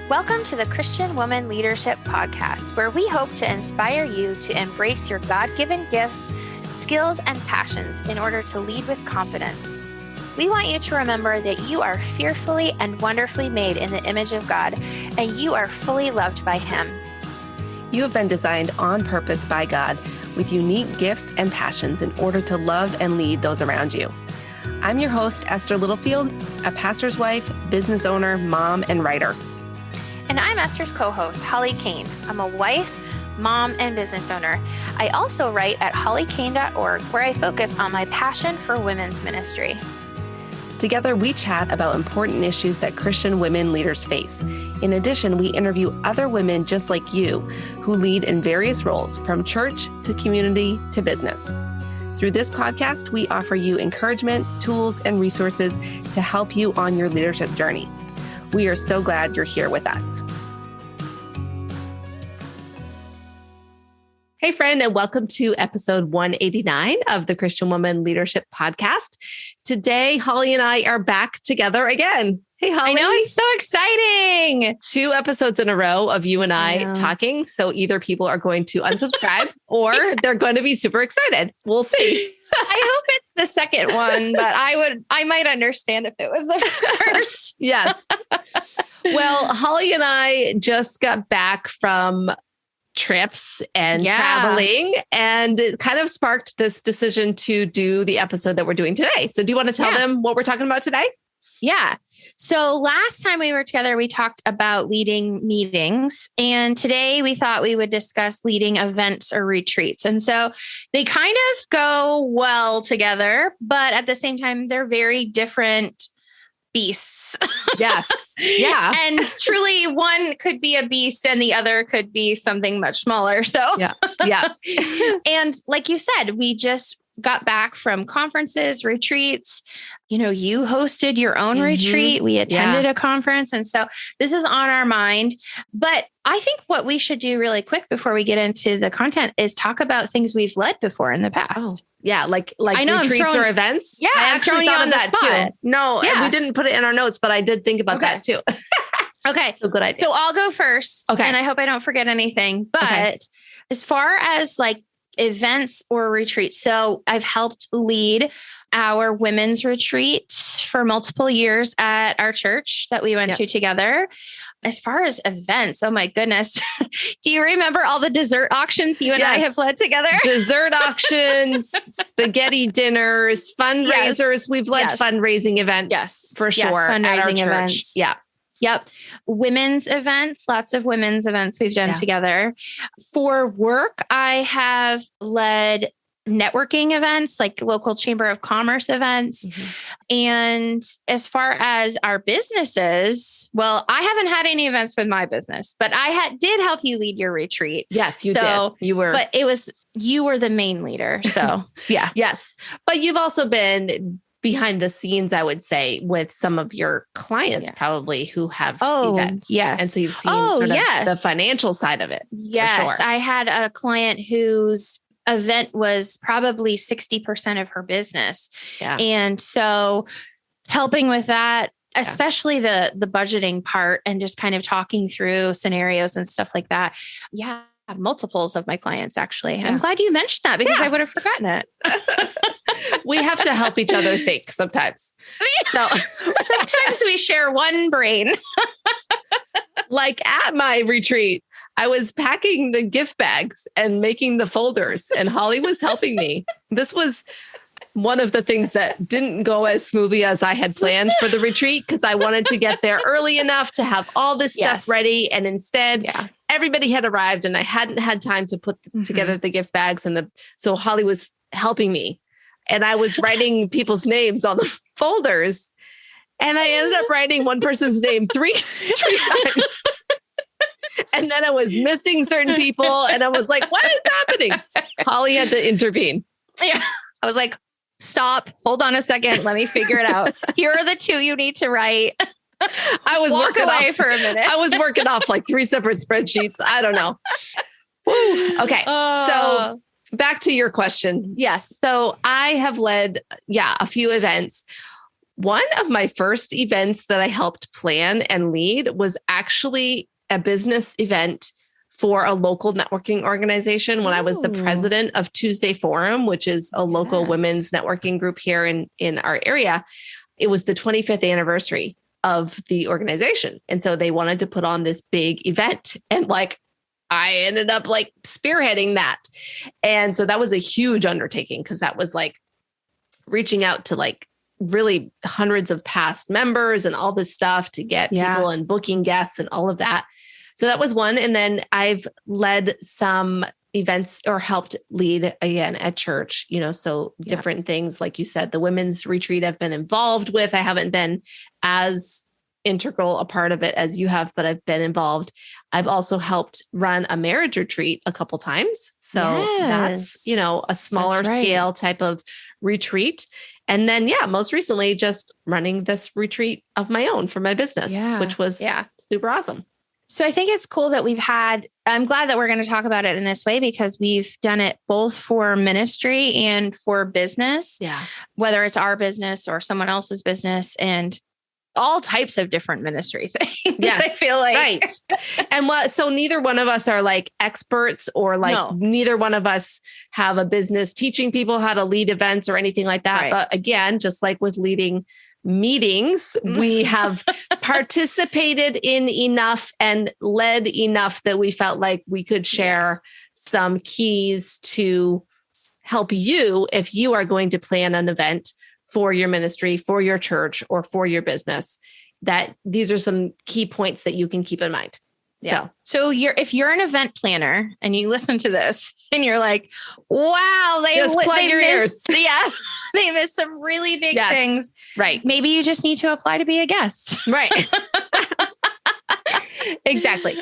Welcome to the Christian Woman Leadership Podcast, where we hope to inspire you to embrace your God-given gifts, skills, and passions in order to lead with confidence. We want you to remember that you are fearfully and wonderfully made in the image of God, and you are fully loved by Him. You have been designed on purpose by God with unique gifts and passions in order to love and lead those around you. I'm your host, Esther Littlefield, a pastor's wife, business owner, mom, and writer. And I'm Esther's co-host, Holly Kane. I'm a wife, mom, and business owner. I also write at hollykane.org, where I focus on my passion for women's ministry. Together, we chat about important issues that Christian women leaders face. In addition, we interview other women just like you who lead in various roles, from church to community to business. Through this podcast, we offer you encouragement, tools, and resources to help you on your leadership journey. We are so glad you're here with us. Hey, friend, and welcome to episode 189 of the Christian Woman Leadership Podcast. Today, Holly and I are back together again. Hey, Holly. I know, it's so exciting. 2 episodes in a row of you and I talking. So either people are going to unsubscribe or they're going to be super excited. We'll see. I hope it's the second one, but I might understand if it was the first. Yes. Well, Holly and I just got back from trips and traveling, and it kind of sparked this decision to do the episode that we're doing today. So do you want to tell them what we're talking about today? Yeah. So last time we were together, we talked about leading meetings, and today we thought we would discuss leading events or retreats. And so they kind of go well together, but at the same time, they're very different beasts. Yes. Yeah. And truly one could be a beast and the other could be something much smaller. So yeah. And like you said, we just got back from conferences, retreats. You know, you hosted your own retreat. We attended a conference. And so this is on our mind. But I think what we should do really quick before we get into the content is talk about things we've led before in the past. Yeah, like I know retreats or events. Yeah, I actually thought of that too. No, we didn't put it in our notes, but I did think about that too. Okay. So good idea. So I'll go first. Okay. And I hope I don't forget anything. But as far as like events or retreats, so I've helped lead our women's retreat for multiple years at our church that we went to together. As far as events, oh my goodness. Do you remember all the dessert auctions you and I have led together? Dessert auctions, spaghetti dinners, fundraisers. Yes. We've led fundraising events for sure. Fundraising at our events. church. Yeah. Yep. Women's events, lots of women's events we've done together. For work, I have led networking events, like local chamber of commerce events. And as far as our businesses, well, I haven't had any events with my business, but I did help you lead your retreat. Yes, you did. You were, but you were the main leader. So yeah. Yes. But you've also been behind the scenes, I would say, with some of your clients probably who have events. Yes. And so you've seen sort of the financial side of it. Yes. For sure. I had a client whose event was probably 60% of her business. Yeah. And so helping with that, especially the budgeting part and just kind of talking through scenarios and stuff like that. Yeah. Multiples of my clients, actually. Yeah. I'm glad you mentioned that because I would have forgotten it. We have to help each other think sometimes. So sometimes we share one brain. Like at my retreat, I was packing the gift bags and making the folders, and Holly was helping me. This was one of the things that didn't go as smoothly as I had planned for the retreat because I wanted to get there early enough to have all this stuff ready. And instead, everybody had arrived and I hadn't had time to put together the gift bags. So Holly was helping me, and I was writing people's names on the folders. And I ended up writing one person's name three times. And then I was missing certain people. And I was like, what is happening? Holly had to intervene. Yeah. I was like, stop, hold on a second. Let me figure it out. Here are the 2 you need to write. I was working away for a minute. I was working off like 3 separate spreadsheets. I don't know. Woo. Okay. So back to your question. Yes. So I have led, a few events. One of my first events that I helped plan and lead was actually a business event for a local networking organization when I was the president of Tuesday Forum, which is a local women's networking group here in our area. It was the 25th anniversary of the organization. And so they wanted to put on this big event. And I ended up spearheading that. And so that was a huge undertaking because that was reaching out to really hundreds of past members and all this stuff to get people and booking guests and all of that. So that was one. And then I've led some events or helped lead again at church, so different things. Like you said, the women's retreat I've been involved with. I haven't been as integral a part of it as you have, but I've been involved. I've also helped run a marriage retreat a couple times. So that's, a smaller scale type of retreat. And then, most recently just running this retreat of my own for my business, which was super awesome. So I think it's cool that I'm glad that we're going to talk about it in this way because we've done it both for ministry and for business. Yeah. Whether it's our business or someone else's business and all types of different ministry things. Yes, I feel like. Right. And so neither one of us are experts or neither one of us have a business teaching people how to lead events or anything like that. Right. But again, just like with leading meetings, we have participated in enough and led enough that we felt like we could share some keys to help you if you are going to plan an event for your ministry, for your church, or for your business, that these are some key points that you can keep in mind. Yeah. So if you're an event planner and you listen to this and you're like, wow, they missed some really big things. Right. Maybe you just need to apply to be a guest. Right. Exactly.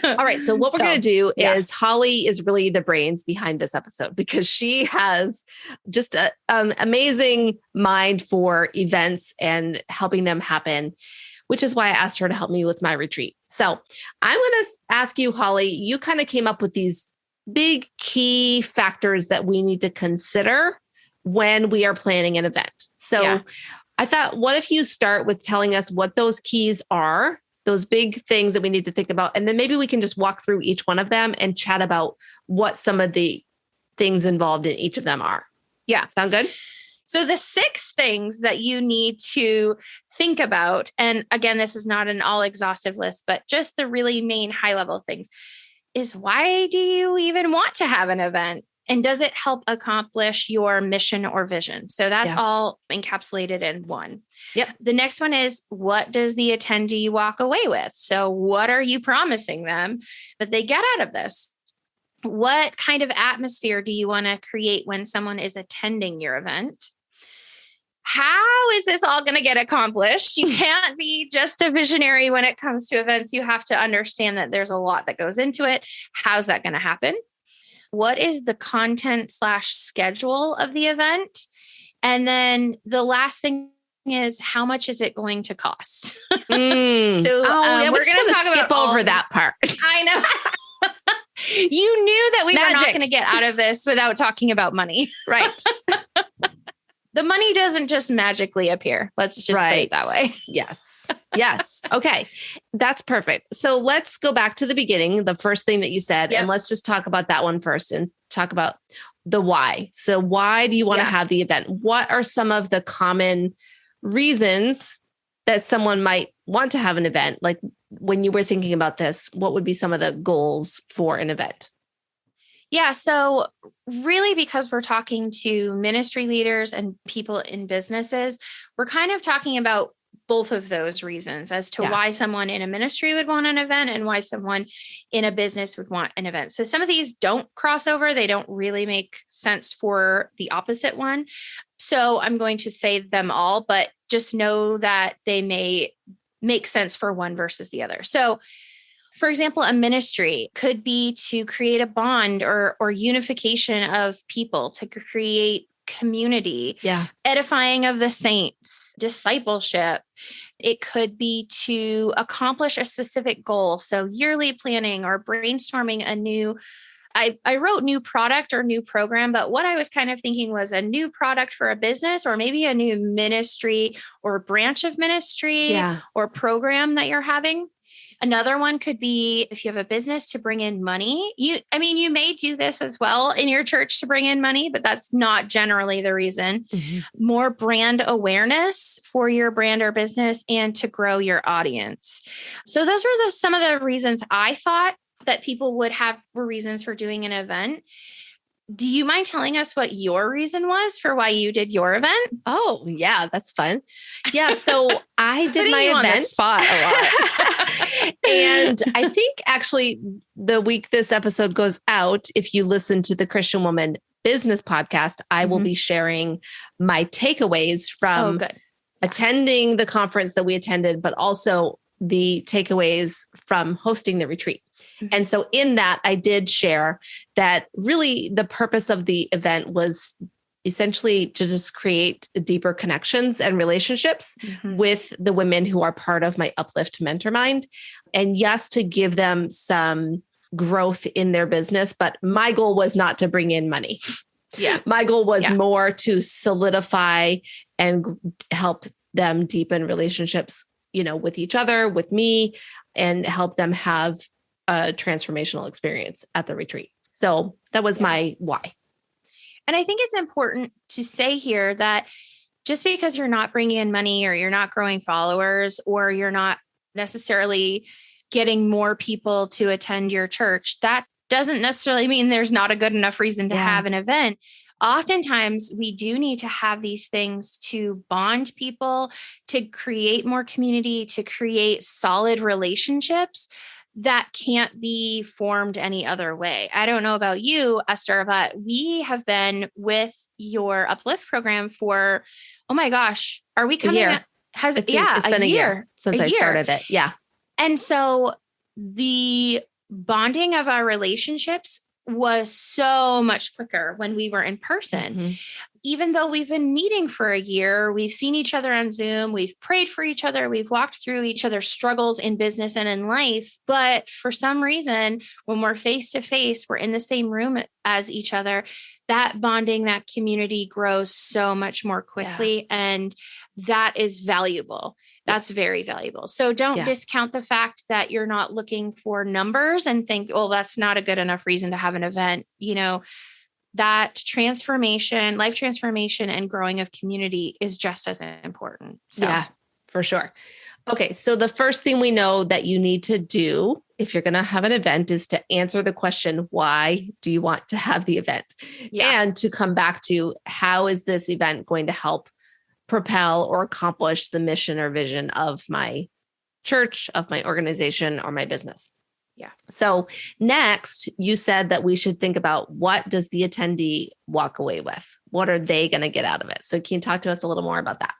All right. So what we're going to do is Holly is really the brains behind this episode because she has just an amazing mind for events and helping them happen, which is why I asked her to help me with my retreat. So I'm going to ask you, Holly, you kind of came up with these big key factors that we need to consider when we are planning an event. So I thought, what if you start with telling us what those keys are, those big things that we need to think about, and then maybe we can just walk through each one of them and chat about what some of the things involved in each of them are. Yeah. Sound good? So the 6 things that you need to think about, and again, this is not an all exhaustive list, but just the really main high level things is why do you even want to have an event? And does it help accomplish your mission or vision? So that's all encapsulated in one. Yep. The next one is what does the attendee walk away with? So what are you promising them that they get out of this? What kind of atmosphere do you want to create when someone is attending your event? How is this all going to get accomplished? You can't be just a visionary when it comes to events. You have to understand that there's a lot that goes into it. How's that going to happen? What is the content / schedule of the event? And then the last thing is how much is it going to cost? So we're going to skip over that part. I know. You knew that we were not going to get out of this without talking about money. Right. The money doesn't just magically appear. Let's just say it that way. Yes. Yes. Okay. That's perfect. So let's go back to the beginning, the first thing that you said, and let's just talk about that one first and talk about the why. So why do you want to have the event? What are some of the common reasons that someone might want to have an event? Like when you were thinking about this, what would be some of the goals for an event? Yeah. So really, because we're talking to ministry leaders and people in businesses, we're kind of talking about both of those reasons as to why someone in a ministry would want an event and why someone in a business would want an event. So some of these don't cross over. They don't really make sense for the opposite one. So I'm going to say them all, but just know that they may make sense for one versus the other. So for example, a ministry could be to create a bond or unification of people, to create community, edifying of the saints, discipleship. It could be to accomplish a specific goal. So yearly planning or brainstorming a new I wrote new product or new program, but what I was kind of thinking was a new product for a business or maybe a new ministry or branch of ministry or program that you're having. Another one could be if you have a business to bring in money. You may do this as well in your church to bring in money, but that's not generally the reason. More brand awareness for your brand or business and to grow your audience. So those were some of the reasons I thought that people would have for reasons for doing an event. Do you mind telling us what your reason was for why you did your event? Oh, yeah, that's fun. Yeah, so I did my event on the spot a lot. And I think actually the week this episode goes out, if you listen to the Christian Woman Business Podcast, I will be sharing my takeaways from attending the conference that we attended, but also the takeaways from hosting the retreat. And so in that, I did share that really the purpose of the event was essentially to just create deeper connections and relationships with the women who are part of my Uplift Mentor Mind. And yes, to give them some growth in their business, but my goal was not to bring in money. My goal was more to solidify and help them deepen relationships, with each other, with me, and help them have a transformational experience at the retreat. So that was my why. And I think it's important to say here that just because you're not bringing in money or you're not growing followers or you're not necessarily getting more people to attend your church, that doesn't necessarily mean there's not a good enough reason to have an event. Oftentimes, we do need to have these things to bond people, to create more community, to create solid relationships that can't be formed any other way. I don't know about you, Esther, but we have been with your Uplift program for, oh my gosh, are we coming? It's been a year since I started it. Yeah. And so the bonding of our relationships was so much quicker when we were in person. Even though we've been meeting for a year, we've seen each other on Zoom, we've prayed for each other, we've walked through each other's struggles in business and in life. But for some reason, when we're face to face, we're in the same room as each other, that bonding, that community grows so much more quickly. And that is valuable. That's very valuable. So don't discount the fact that you're not looking for numbers and think, oh, that's not a good enough reason to have an event. That transformation, life transformation and growing of community is just as important. So. Yeah, for sure. Okay. So the first thing we know that you need to do if you're going to have an event is to answer the question, why do you want to have the event? And to come back to how is this event going to help propel or accomplish the mission or vision of my church, of my organization, or my business. So next, you said that we should think about what does the attendee walk away with? What are they going to get out of it? So can you talk to us a little more about that?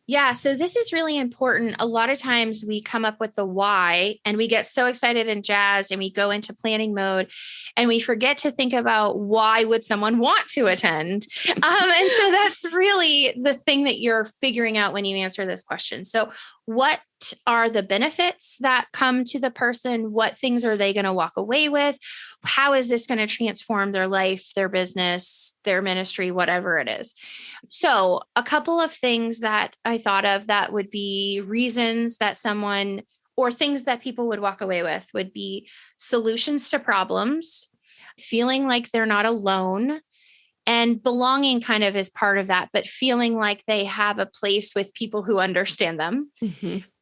Yeah. So this is really important. A lot of times we come up with the why and we get so excited and jazzed and we go into planning mode and we forget to think about why would someone want to attend. And so that's really the thing that you're figuring out when you answer this question. So what are the benefits that come to the person? What things are they going to walk away with? How is this going to transform their life, their business, their ministry, whatever it is? So a couple of things that I thought of that would be reasons that someone or things that people would walk away with would be solutions to problems, feeling like they're not alone, and belonging kind of is part of that, but feeling like they have a place with people who understand them.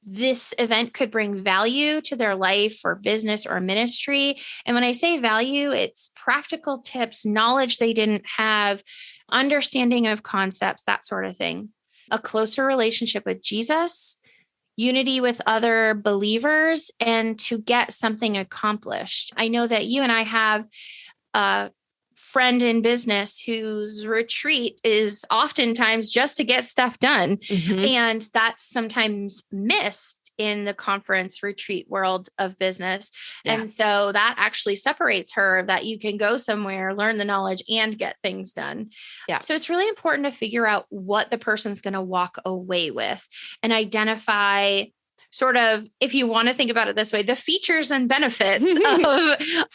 This event could bring value to their life or business or ministry. And when I say value, it's practical tips, knowledge they didn't have, understanding of concepts, that sort of thing. A closer relationship with Jesus, unity with other believers, and to get something accomplished. I know that you and I have a friend in business whose retreat is oftentimes just to get stuff done. And that's sometimes missed in the conference retreat world of business. And so that actually separates her, that you can go somewhere, learn the knowledge and get things done. So it's really important to figure out what the person's going to walk away with and identify sort of, if you want to think about it this way, the features and benefits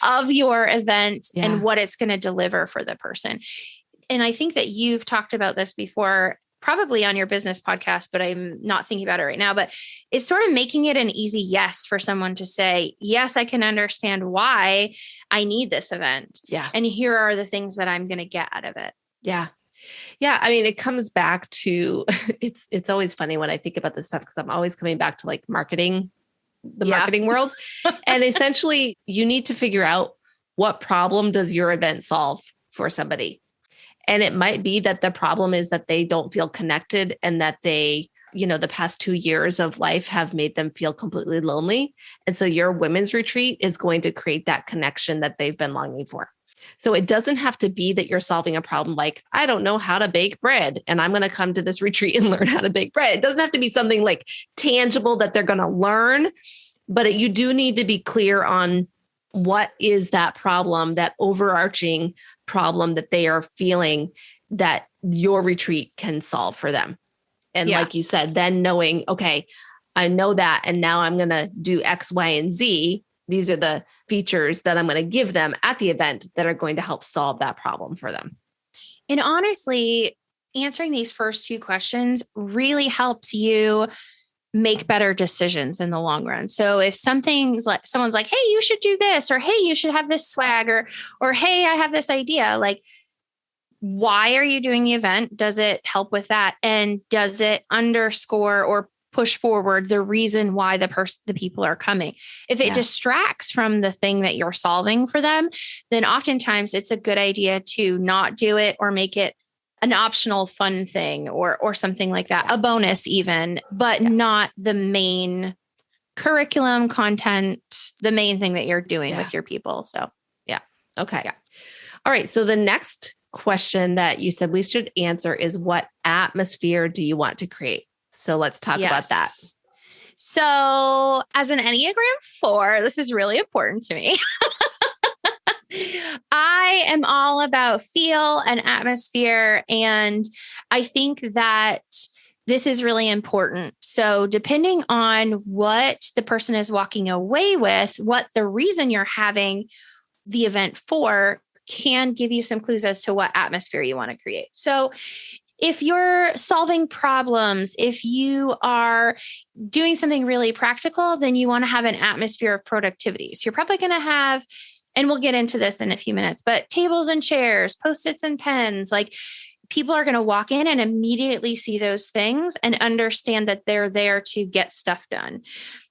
of your event and what it's going to deliver for the person. And I think that you've talked about this before, probably on your business podcast, but I'm not thinking about it right now, but it's sort of making it an easy yes for someone to say, yes, I can understand why I need this event. Yeah. And here are the things that I'm going to get out of it. Yeah. Yeah. I mean, it comes back to, it's always funny when I think about this stuff, because I'm always coming back to like marketing, the marketing world. And essentially you need to figure out, what problem does your event solve for somebody? And it might be that the problem is that they don't feel connected, and that they, the past 2 years of life have made them feel completely lonely. And so your women's retreat is going to create that connection that they've been longing for. So it doesn't have to be that you're solving a problem like, I don't know how to bake bread, and I'm going to come to this retreat and learn how to bake bread. It doesn't have to be something like tangible that they're going to learn, but you do need to be clear on what is that problem, that overarching problem that they are feeling that your retreat can solve for them. And like you said, then knowing, okay, I know that, and now I'm going to do X, Y, and Z. These are the features that I'm going to give them at the event that are going to help solve that problem for them. And honestly, answering these first two questions really helps you make better decisions in the long run. So if someone's like, hey, you should do this, or hey, you should have this swag, or hey, I have this idea, like, why are you doing the event? Does it help with that? And does it underscore or push forward the reason why the people are coming? If it distracts from the thing that you're solving for them, then oftentimes it's a good idea to not do it, or make it an optional fun thing, or something like that, a bonus even, but not the main curriculum content, the main thing that you're doing with your people. So, Okay. Yeah. All right. So the next question that you said we should answer is, what atmosphere do you want to create? So let's talk about that. So as an Enneagram 4, this is really important to me. I am all about feel and atmosphere. And I think that this is really important. So depending on what the person is walking away with, what the reason you're having the event for, can give you some clues as to what atmosphere you want to create. So if you're solving problems, if you are doing something really practical, then you want to have an atmosphere of productivity. So you're probably going to have, and we'll get into this in a few minutes, but tables and chairs, Post-its and pens, like people are going to walk in and immediately see those things and understand that they're there to get stuff done.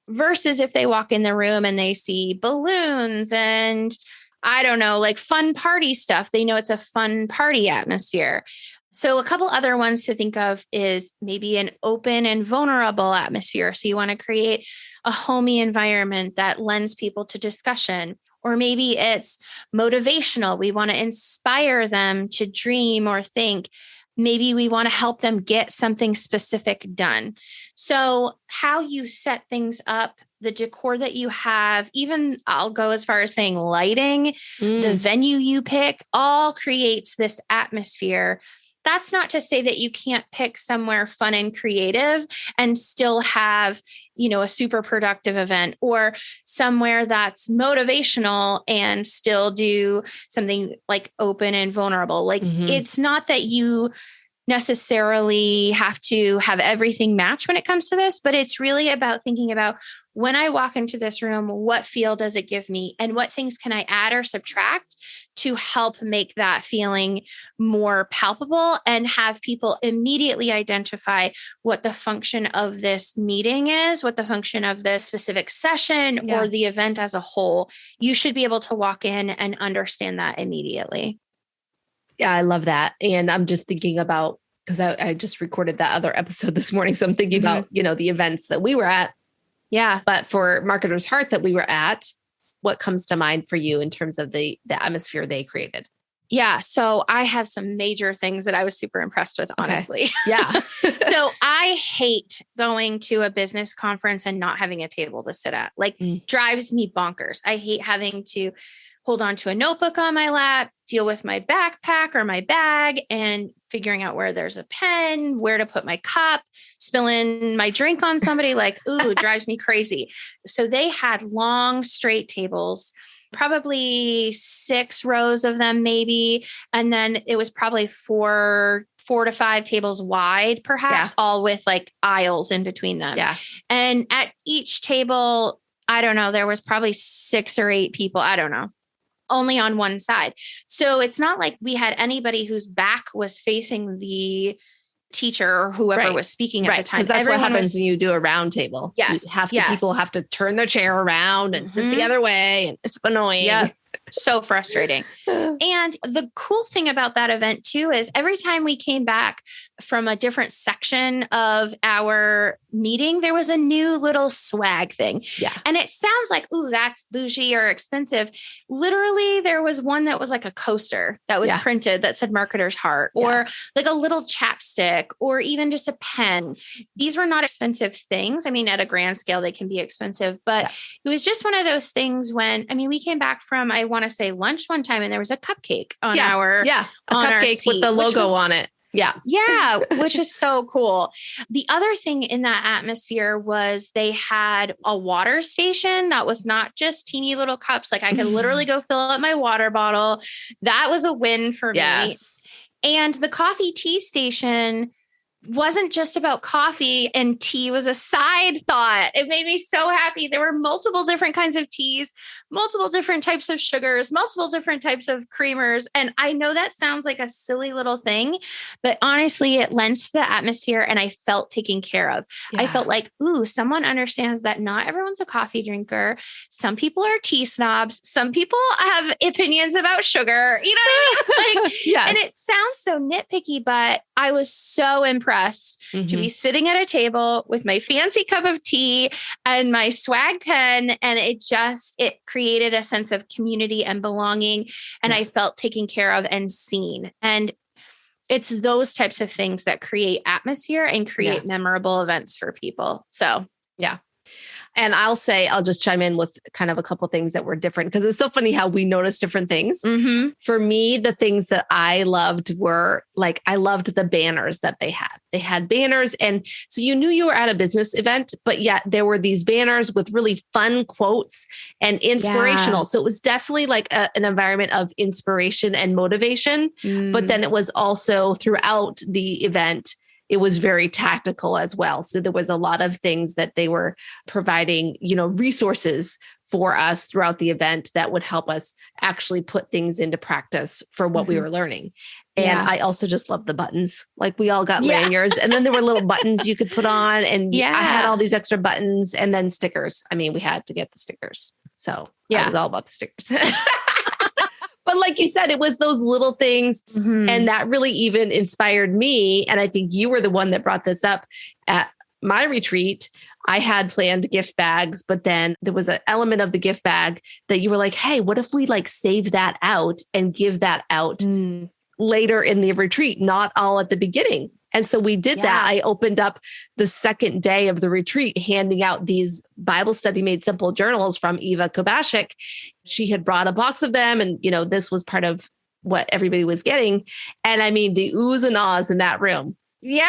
Versus if they walk in the room and they see balloons and I don't know, like fun party stuff, they know it's a fun party atmosphere. So a couple other ones to think of is maybe an open and vulnerable atmosphere. So you want to create a homey environment that lends people to discussion. Or maybe it's motivational. We want to inspire them to dream or think. Maybe we want to help them get something specific done. So how you set things up, the decor that you have, even I'll go as far as saying lighting, the venue you pick, all creates this atmosphere. That's not to say that you can't pick somewhere fun and creative and still have, a super productive event, or somewhere that's motivational and still do something like open and vulnerable. Like it's not that you necessarily have to have everything match when it comes to this, but it's really about thinking about, when I walk into this room, what feel does it give me? And what things can I add or subtract to help make that feeling more palpable and have people immediately identify what the function of this meeting is, what the function of this specific session or the event as a whole. You should be able to walk in and understand that immediately. Yeah, I love that. And I'm just thinking about, because I just recorded that other episode this morning. So I'm thinking about, the events that we were at. Yeah. But for Marketer's Heart that we were at, what comes to mind for you in terms of the atmosphere they created? Yeah. So I have some major things that I was super impressed with, honestly. Okay. Yeah. So I hate going to a business conference and not having a table to sit at. Like drives me bonkers. I hate having to hold on to a notebook on my lap, deal with my backpack or my bag and figuring out where there's a pen, where to put my cup, spilling my drink on somebody. Like, ooh, it drives me crazy. So they had long straight tables, probably 6 rows of them, maybe. And then it was probably four to 5 tables wide, perhaps, all with like aisles in between them. Yeah. And at each table, I don't know, there was probably 6 or 8 people. I don't know. Only on one side. So it's not like we had anybody whose back was facing the teacher or whoever was speaking at the time. Because that's what happens when you do a round table. Yes. People have to turn their chair around and sit the other way. And it's annoying. Yeah. So frustrating. And the cool thing about that event too, is every time we came back from a different section of our meeting, there was a new little swag thing. Yeah. And it sounds like, ooh, that's bougie or expensive. Literally, there was one that was like a coaster that was printed that said Marketer's Heart, or like a little chapstick, or even just a pen. These were not expensive things. I mean, at a grand scale, they can be expensive, but it was just one of those things when, I mean, we came back from, I want to say lunch one time, and there was a cupcake on our, a cupcake seat, with the logo on it. Yeah. Yeah. Which is so cool. The other thing in that atmosphere was they had a water station that was not just teeny little cups. Like I could literally go fill up my water bottle. That was a win for me. And the coffee tea station wasn't just about coffee, and tea was a side thought. It made me so happy. There were multiple different kinds of teas, multiple different types of sugars, multiple different types of creamers. And I know that sounds like a silly little thing, but honestly, it lent to the atmosphere and I felt taken care of. Yeah. I felt like, ooh, someone understands that not everyone's a coffee drinker. Some people are tea snobs. Some people have opinions about sugar. You know what I mean? Like, and it sounds so nitpicky, but I was so impressed to be sitting at a table with my fancy cup of tea and my swag pen. And it created a sense of community and belonging. And I felt taken care of and seen. And it's those types of things that create atmosphere and create memorable events for people. So, yeah. And I'll just chime in with kind of a couple things that were different, because it's so funny how we notice different things. For me, the things that I loved were like, I loved the banners that they had. They had banners. And so you knew you were at a business event, but yet there were these banners with really fun quotes and inspirational. So it was definitely like an environment of inspiration and motivation. But then it was also throughout the event, it was very tactical as well. So there was a lot of things that they were providing, resources for us throughout the event that would help us actually put things into practice for what we were learning. And I also just love the buttons. Like we all got lanyards, and then there were little buttons you could put on, and I had all these extra buttons, and then stickers. I mean, we had to get the stickers. So I was all about the stickers. But like you said, it was those little things. And that really even inspired me. And I think you were the one that brought this up at my retreat. I had planned gift bags, but then there was an element of the gift bag that you were like, hey, what if we like save that out and give that out later in the retreat, not all at the beginning? And so we did that. I opened up the second day of the retreat, handing out these Bible Study Made Simple journals from Eva Kubashik. She had brought a box of them. And, this was part of what everybody was getting. And I mean, the oohs and ahs in that room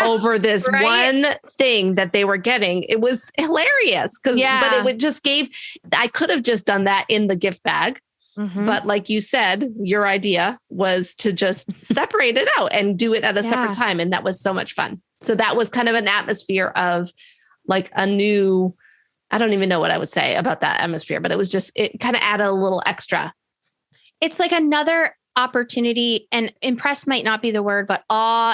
over this one thing that they were getting. It was hilarious but it would just I could have just done that in the gift bag. But like you said, your idea was to just separate it out and do it at a separate time. And that was so much fun. So that was kind of an atmosphere of like a new, I don't even know what I would say about that atmosphere, but it kind of added a little extra. It's like another opportunity, and impress might not be the word, but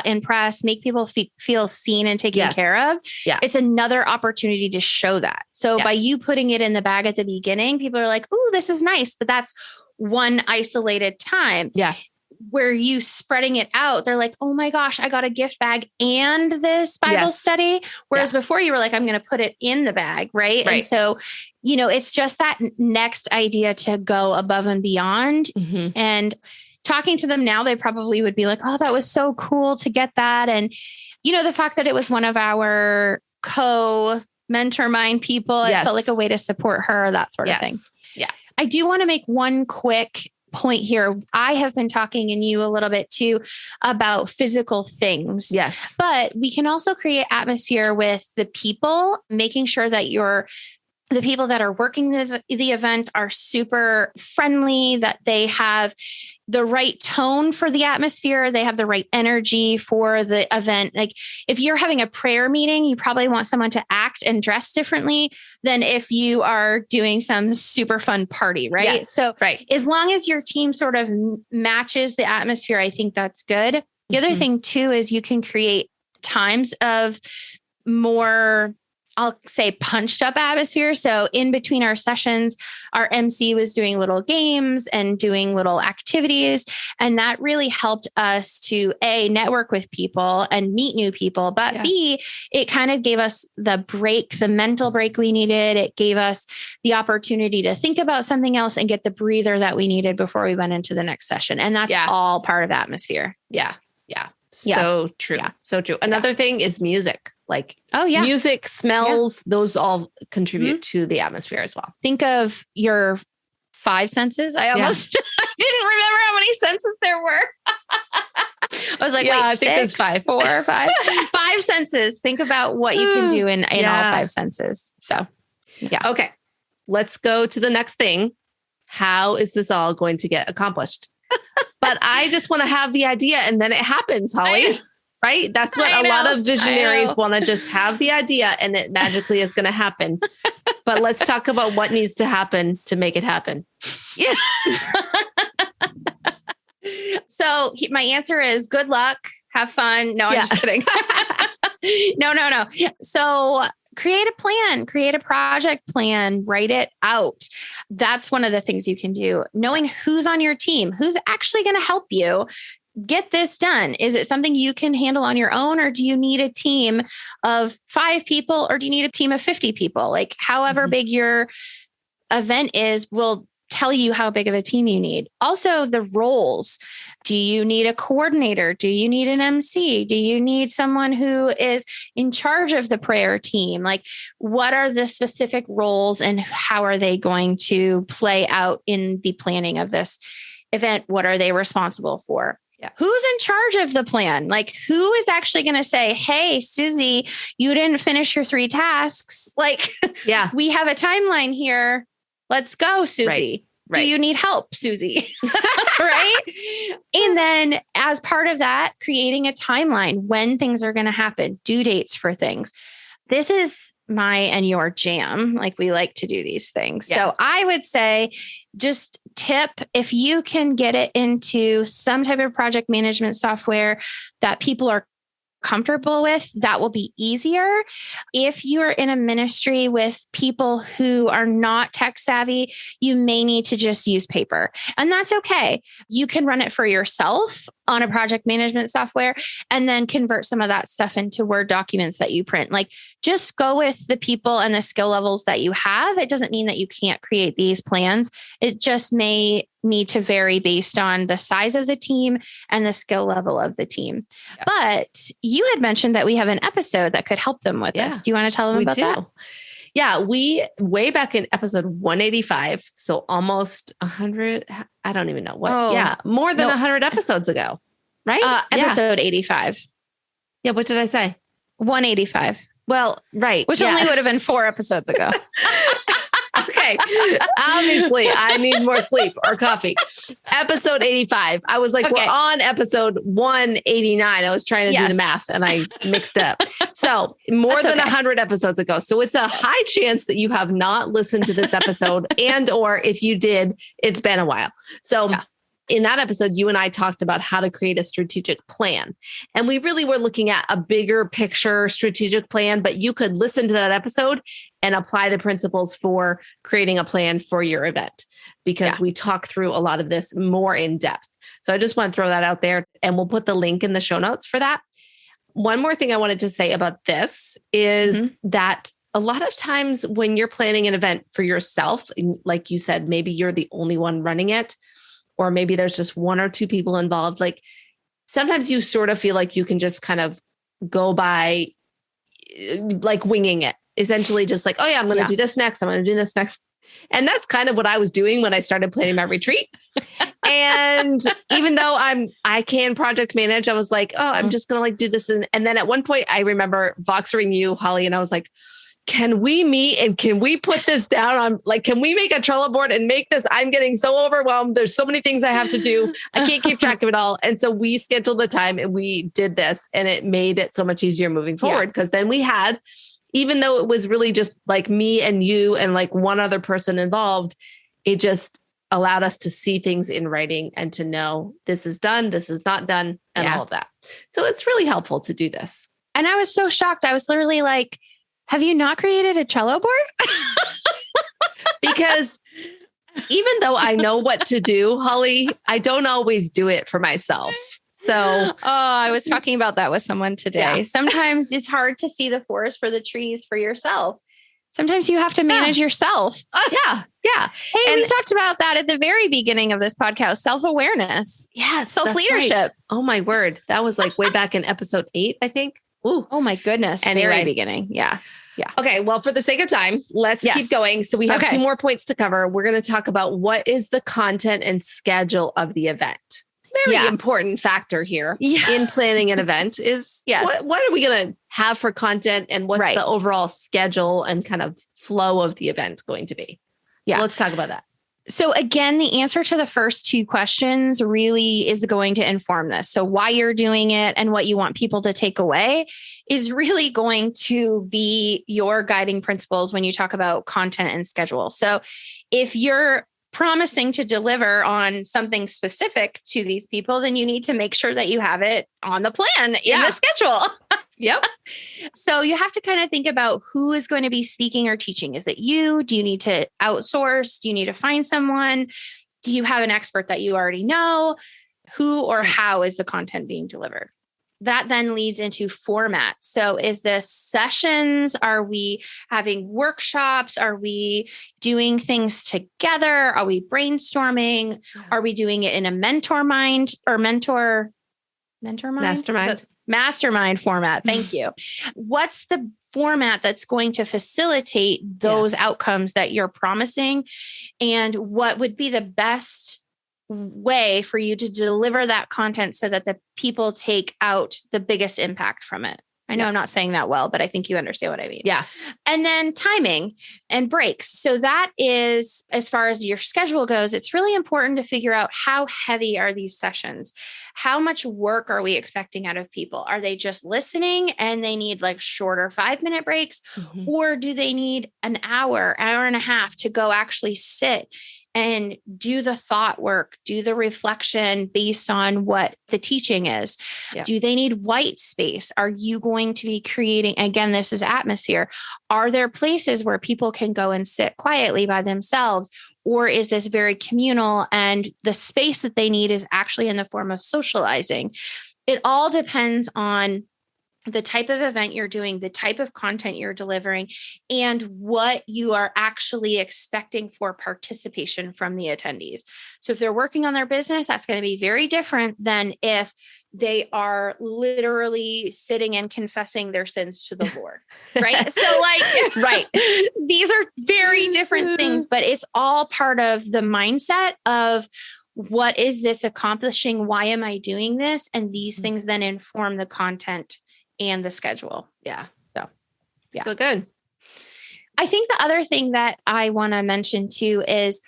impress, make people feel seen and taken care of. Yeah. It's another opportunity to show that. So by you putting it in the bag at the beginning, people are like, ooh, this is nice, but that's one isolated time. Yeah. Where you spreading it out, they're like, oh my gosh, I got a gift bag and this Bible study. Whereas before you were like, I'm going to put it in the bag. Right. And so, it's just that next idea to go above and beyond. And talking to them now, they probably would be like, oh, that was so cool to get that. And, the fact that it was one of our mentor mind people, it felt like a way to support her, that sort of thing. Yeah. I do want to make one quick point here. I have been talking in you a little bit too about physical things. Yes. But we can also create atmosphere with the people, making sure that the people that are working the event are super friendly, that they have the right tone for the atmosphere. They have the right energy for the event. Like if you're having a prayer meeting, you probably want someone to act and dress differently than if you are doing some super fun party, right? Yes, so as long as your team sort of matches the atmosphere, I think that's good. The other thing too, is you can create times of more, I'll say, punched up atmosphere. So in between our sessions, our MC was doing little games and doing little activities. And that really helped us to network with people and meet new people. But B, it kind of gave us the mental break we needed. It gave us the opportunity to think about something else and get the breather that we needed before we went into the next session. And that's all part of atmosphere. Yeah. So true. Yeah. So true. Another thing is music. Like, music, smells, those all contribute to the atmosphere as well. Think of your 5 senses. I almost I didn't remember how many senses there were. I was like, wait, I think there's 5, 4, 5, 5 senses. Think about what you can do in all 5 senses. So, Okay. Let's go to the next thing. How is this all going to get accomplished? But I just want to have the idea and then it happens, Holly. Right? That's what a lot of visionaries want to just have the idea and it magically is going to happen. But let's talk about what needs to happen to make it happen. Yeah. So my answer is good luck. Have fun. No, I'm just kidding. No. So create a plan, create a project plan, write it out. That's one of the things you can do. Knowing who's on your team, who's actually going to help you get this done. Is it something you can handle on your own, or do you need a team of 5 people, or do you need a team of 50 people? Like however big your event is will tell you how big of a team you need. Also, the roles. Do you need a coordinator? Do you need an MC? Do you need someone who is in charge of the prayer team? Like, what are the specific roles and how are they going to play out in the planning of this event? What are they responsible for? Yeah. Who's in charge of the plan? Like, who is actually going to say, hey, Susie, you didn't finish your 3 tasks. Like, we have a timeline here. Let's go, Susie. Right. Do you need help, Susie? Right. And then as part of that, creating a timeline when things are going to happen, due dates for things. This is my and your jam. Like, we like to do these things. Yeah. So I would say just tip, if you can get it into some type of project management software that people are comfortable with, that will be easier. If you're in a ministry with people who are not tech savvy, you may need to just use paper, and that's okay. You can run it for yourself on a project management software and then convert some of that stuff into Word documents that you print. Like, just go with the people and the skill levels that you have. It doesn't mean that you can't create these plans. It just may need to vary based on the size of the team and the skill level of the team. Yeah. But you had mentioned that we have an episode that could help them with this. Do you want to tell them about that? Yeah, we way back in episode 185, so almost 100, I don't even know what. Oh, yeah, more than 100 episodes ago, right? Episode 85. Yeah, what did I say? 185. Well, right. Which only would have been 4 episodes ago. Okay. Obviously, I need more sleep or coffee. Episode 85. I was like, we're on episode 189. I was trying to do the math and I mixed up. So more than 100 episodes ago. So it's a high chance that you have not listened to this episode, and or if you did, it's been a while. So in that episode, you and I talked about how to create a strategic plan. And we really were looking at a bigger picture strategic plan, but you could listen to that episode and apply the principles for creating a plan for your event, because we talk through a lot of this more in depth. So I just want to throw that out there, and we'll put the link in the show notes for that. One more thing I wanted to say about this is that a lot of times when you're planning an event for yourself, like you said, maybe you're the only one running it, or maybe there's just one or two people involved. Like sometimes you sort of feel like you can just kind of go by like winging it, essentially just like, oh yeah, I'm going to do this next. I'm going to do this next. And that's kind of what I was doing when I started planning my retreat. And even though I can project manage, I was like, oh, I'm just going to like do this. And then at one point I remember Voxering you, Holly, and I was like, can we meet and can we put this down on like, can we make a Trello board and make this? I'm getting so overwhelmed. There's so many things I have to do. I can't keep track of it all. And so we scheduled the time and we did this, and it made it so much easier moving forward. Because then we had, even though it was really just like me and you and like one other person involved, it just allowed us to see things in writing and to know this is done, this is not done, and all of that. So it's really helpful to do this. And I was so shocked. I was literally like, have you not created a Trello board? Because even though I know what to do, Holly, I don't always do it for myself. So, I was talking about that with someone today. Yeah. Sometimes it's hard to see the forest for the trees for yourself. Sometimes you have to manage yourself. Yeah. Hey, and we talked about that at the very beginning of this podcast, self-awareness. Yeah. Self-leadership. Right. Oh my word. That was like way back in episode 8, I think. Ooh. Oh my goodness. Anyway. Very beginning. Yeah. Okay. Well, for the sake of time, let's keep going. So we have 2 more points to cover. We're going to talk about what is the content and schedule of the event. Very important factor here in planning an event is what are we going to have for content, and what's the overall schedule and kind of flow of the event going to be? So let's talk about that. So again, the answer to the first 2 questions really is going to inform this. So why you're doing it and what you want people to take away is really going to be your guiding principles when you talk about content and schedule. So if you're promising to deliver on something specific to these people, then you need to make sure that you have it on the plan in the schedule. Yep. So you have to kind of think about who is going to be speaking or teaching. Is it you? Do you need to outsource? Do you need to find someone? Do you have an expert that you already know? Who or how is the content being delivered? That then leads into format. So is this sessions? Are we having workshops? Are we doing things together? Are we brainstorming? Are we doing it in a mastermind format? Thank you. What's the format that's going to facilitate those outcomes that you're promising? And what would be the best way for you to deliver that content so that the people take out the biggest impact from it? I know I'm not saying that well, but I think you understand what I mean. Yeah. And then timing and breaks. So that is, as far as your schedule goes, it's really important to figure out how heavy are these sessions? How much work are we expecting out of people? Are they just listening and they need like shorter 5-minute breaks? Mm-hmm. Or do they need an hour and a half to go actually sit and do the thought work, do the reflection based on what the teaching is? Yeah. Do they need white space? Are you going to be creating, again, this is atmosphere. Are there places where people can go and sit quietly by themselves? Or is this very communal and the space that they need is actually in the form of socializing? It all depends on the type of event you're doing, the type of content you're delivering, and what you are actually expecting for participation from the attendees. So if they're working on their business, that's going to be very different than if they are literally sitting and confessing their sins to the Lord, right? So like, these are very different things, but it's all part of the mindset of what is this accomplishing? Why am I doing this? And these things then inform the content and the schedule. Yeah. So good. I think the other thing that I want to mention too is,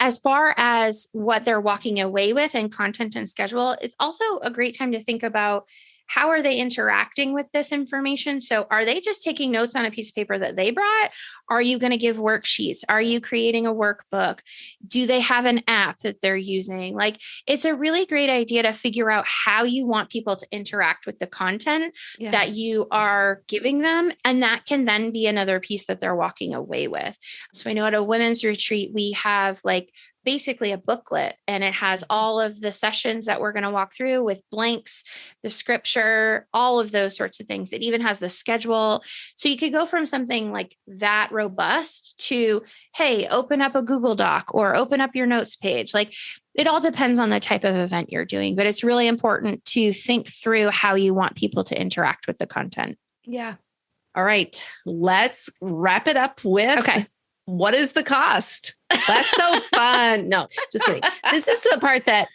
as far as what they're walking away with and content and schedule, it's also a great time to think about how are they interacting with this information? So are they just taking notes on a piece of paper that they brought? Are you going to give worksheets? Are you creating a workbook? Do they have an app that they're using? Like, it's a really great idea to figure out how you want people to interact with the content that you are giving them. And that can then be another piece that they're walking away with. So I know at a women's retreat, we have like basically a booklet, and it has all of the sessions that we're going to walk through with blanks, the scripture, all of those sorts of things. It even has the schedule. So you could go from something like that robust to, hey, open up a Google Doc or open up your notes page. Like, It all depends on the type of event you're doing, but it's really important to think through how you want people to interact with the content. Yeah. All right. Let's wrap it up with, okay, what is the cost? That's so fun. No, just kidding. This is the part that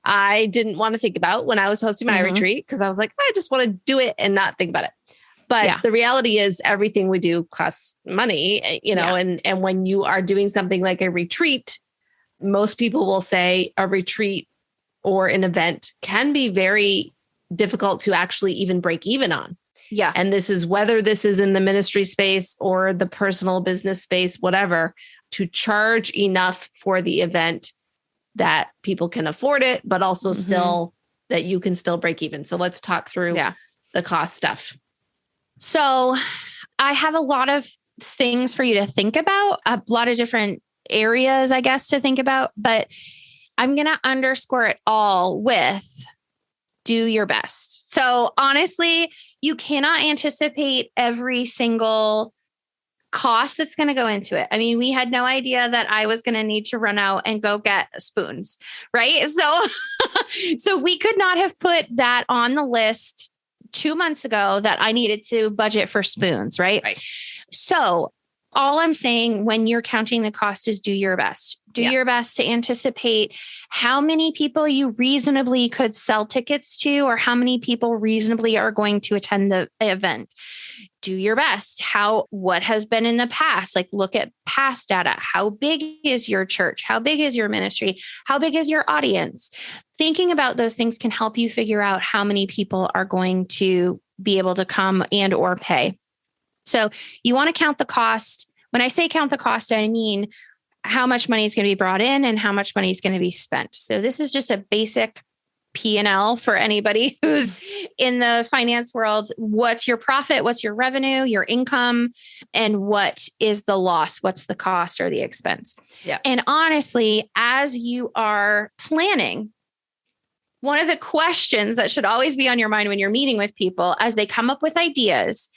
I didn't want to think about when I was hosting my retreat, because I was like, I just want to do it and not think about it. But the reality is everything we do costs money, and when you are doing something like a retreat, most people will say a retreat or an event can be very difficult to actually even break even on. Yeah. And this is whether this is in the ministry space or the personal business space, whatever, to charge enough for the event that people can afford it, but also still that you can still break even. So let's talk through the cost stuff. So I have a lot of things for you to think about, a lot of different areas, I guess, to think about, but I'm going to underscore it all with do your best. So honestly, you cannot anticipate every single cost that's going to go into it. I mean, we had no idea that I was going to need to run out and go get spoons, right? So we could not have put that on the list 2 months ago that I needed to budget for spoons, right? So all I'm saying when you're counting the cost is do your best. Do your best to anticipate how many people you reasonably could sell tickets to, or how many people reasonably are going to attend the event. Do your best. What has been in the past? Like, look at past data. How big is your church? How big is your ministry? How big is your audience? Thinking about those things can help you figure out how many people are going to be able to come and or pay. So you want to count the cost. When I say count the cost, I mean how much money is going to be brought in and how much money is going to be spent. So this is just a basic P&L for anybody who's in the finance world. What's your profit? What's your revenue, your income, and what is the loss? What's the cost or the expense? Yeah. And honestly, as you are planning, one of the questions that should always be on your mind when you're meeting with people as they come up with ideas,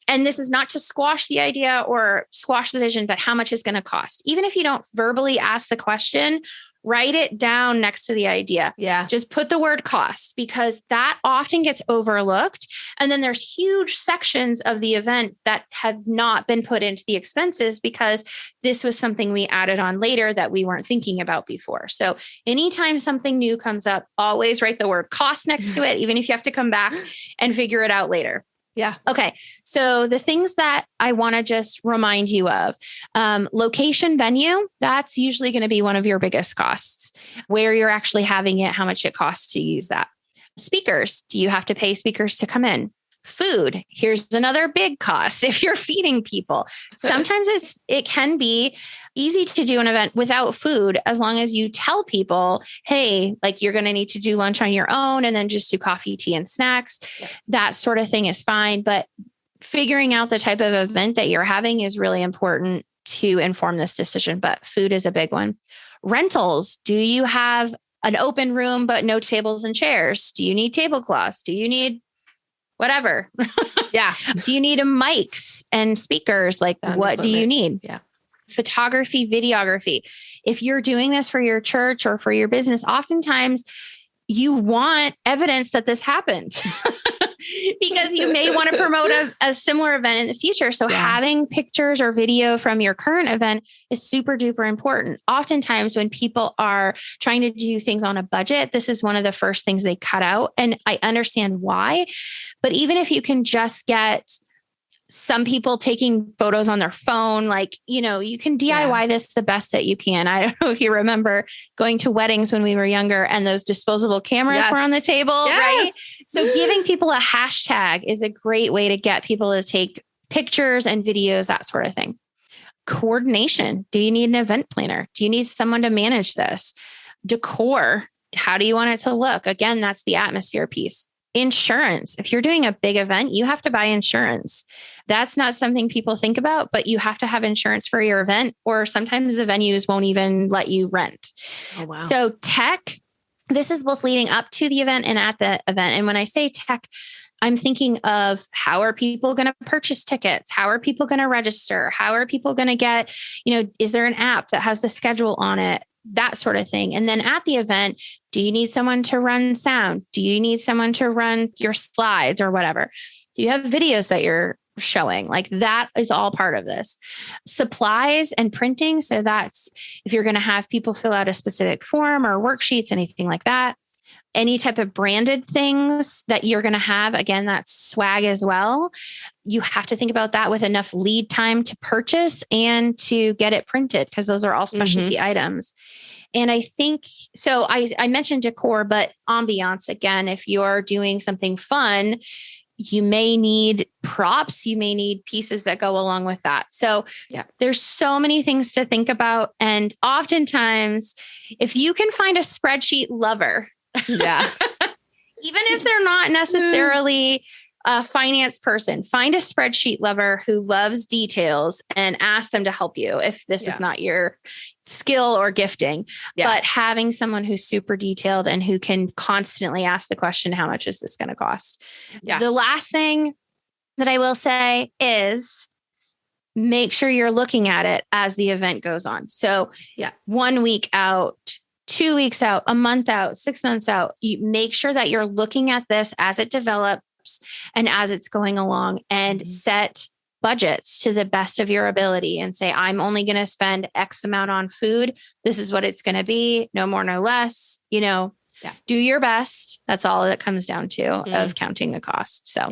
and this is not to squash the idea or squash the vision, but how much is going to cost? Even if you don't verbally ask the question, write it down next to the idea. Yeah. Just put the word cost, because that often gets overlooked. And then there's huge sections of the event that have not been put into the expenses because this was something we added on later that we weren't thinking about before. So anytime something new comes up, always write the word cost next to it, even if you have to come back and figure it out later. Yeah. Okay. So the things that I want to just remind you of, location, venue, that's usually going to be one of your biggest costs. Where you're actually having it, how much it costs to use that. Speakers, do you have to pay speakers to come in? Food, here's another big cost if you're feeding people. Sometimes it can be easy to do an event without food, as long as you tell people, hey, like you're going to need to do lunch on your own and then just do coffee, tea, and snacks. Yeah. That sort of thing is fine. But figuring out the type of event that you're having is really important to inform this decision. But food is a big one. Rentals, do you have an open room but no tables and chairs? Do you need tablecloths? Do you need whatever? Yeah. Do you need mics and speakers? Like, what do you need? Yeah. Photography, videography. If you're doing this for your church or for your business, oftentimes you want evidence that this happened because you may want to promote a similar event in the future. So having pictures or video from your current event is super duper important. Oftentimes when people are trying to do things on a budget, this is one of the first things they cut out. And I understand why, but even if you can just get some people taking photos on their phone, like, you can DIY this the best that you can. I don't know if you remember going to weddings when we were younger and those disposable cameras were on the table, right? So giving people a hashtag is a great way to get people to take pictures and videos, that sort of thing. Coordination. Do you need an event planner? Do you need someone to manage this? Decor. How do you want it to look? Again, that's the atmosphere piece. Insurance. If you're doing a big event, you have to buy insurance. That's not something people think about, but you have to have insurance for your event, or sometimes the venues won't even let you rent. Oh, wow. So tech, this is both leading up to the event and at the event. And when I say tech, I'm thinking of how are people going to purchase tickets? How are people going to register? How are people going to get, is there an app that has the schedule on it? that sort of thing. And then at the event, do you need someone to run sound? Do you need someone to run your slides or whatever? Do you have videos that you're showing? Like that is all part of this. Supplies and printing. So that's if you're going to have people fill out a specific form or worksheets, anything like that. Any type of branded things that you're going to have, again, that's swag as well. You have to think about that with enough lead time to purchase and to get it printed, because those are all specialty items. And I think, so I mentioned decor, but ambiance, again, if you're doing something fun, you may need props, you may need pieces that go along with that. So there's so many things to think about. And oftentimes, if you can find a spreadsheet lover, even if they're not necessarily a finance person, find a spreadsheet lover who loves details and ask them to help you if this is not your skill or gifting. But having someone who's super detailed and who can constantly ask the question, how much is this going to cost? The last thing that I will say is make sure you're looking at it as the event goes on. So 1 week out, 2 weeks out, a month out, 6 months out, you make sure that you're looking at this as it develops and as it's going along, and set budgets to the best of your ability and say, I'm only going to spend X amount on food. This is what it's going to be. No more, no less, do your best. That's all it comes down to of counting the cost. So,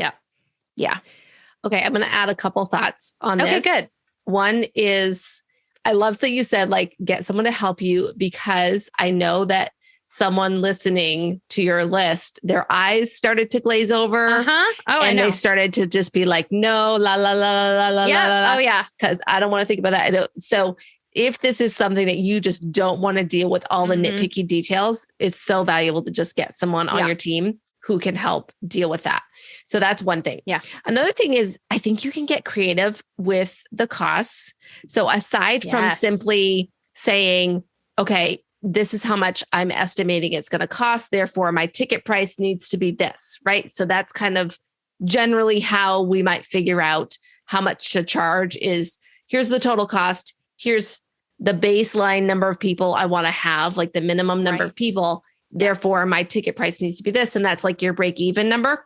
Okay. I'm going to add a couple thoughts on this. Okay, good. One is, I love that you said, like, get someone to help you, because I know that someone listening to your list, their eyes started to glaze over. And they started to just be like, no, la, la, la, la, la, la. Oh yeah. Because I don't want to think about that. So if this is something that you just don't want to deal with all the nitpicky details, it's so valuable to just get someone on your team who can help deal with that. So that's one thing. Another thing is, I think you can get creative with the costs. So aside from simply saying, okay, this is how much I'm estimating it's going to cost, therefore my ticket price needs to be this, right? So that's kind of generally how we might figure out how much to charge is, here's the total cost. Here's the baseline number of people I want to have, like the minimum number of people. Therefore, my ticket price needs to be this. And that's like your break even number.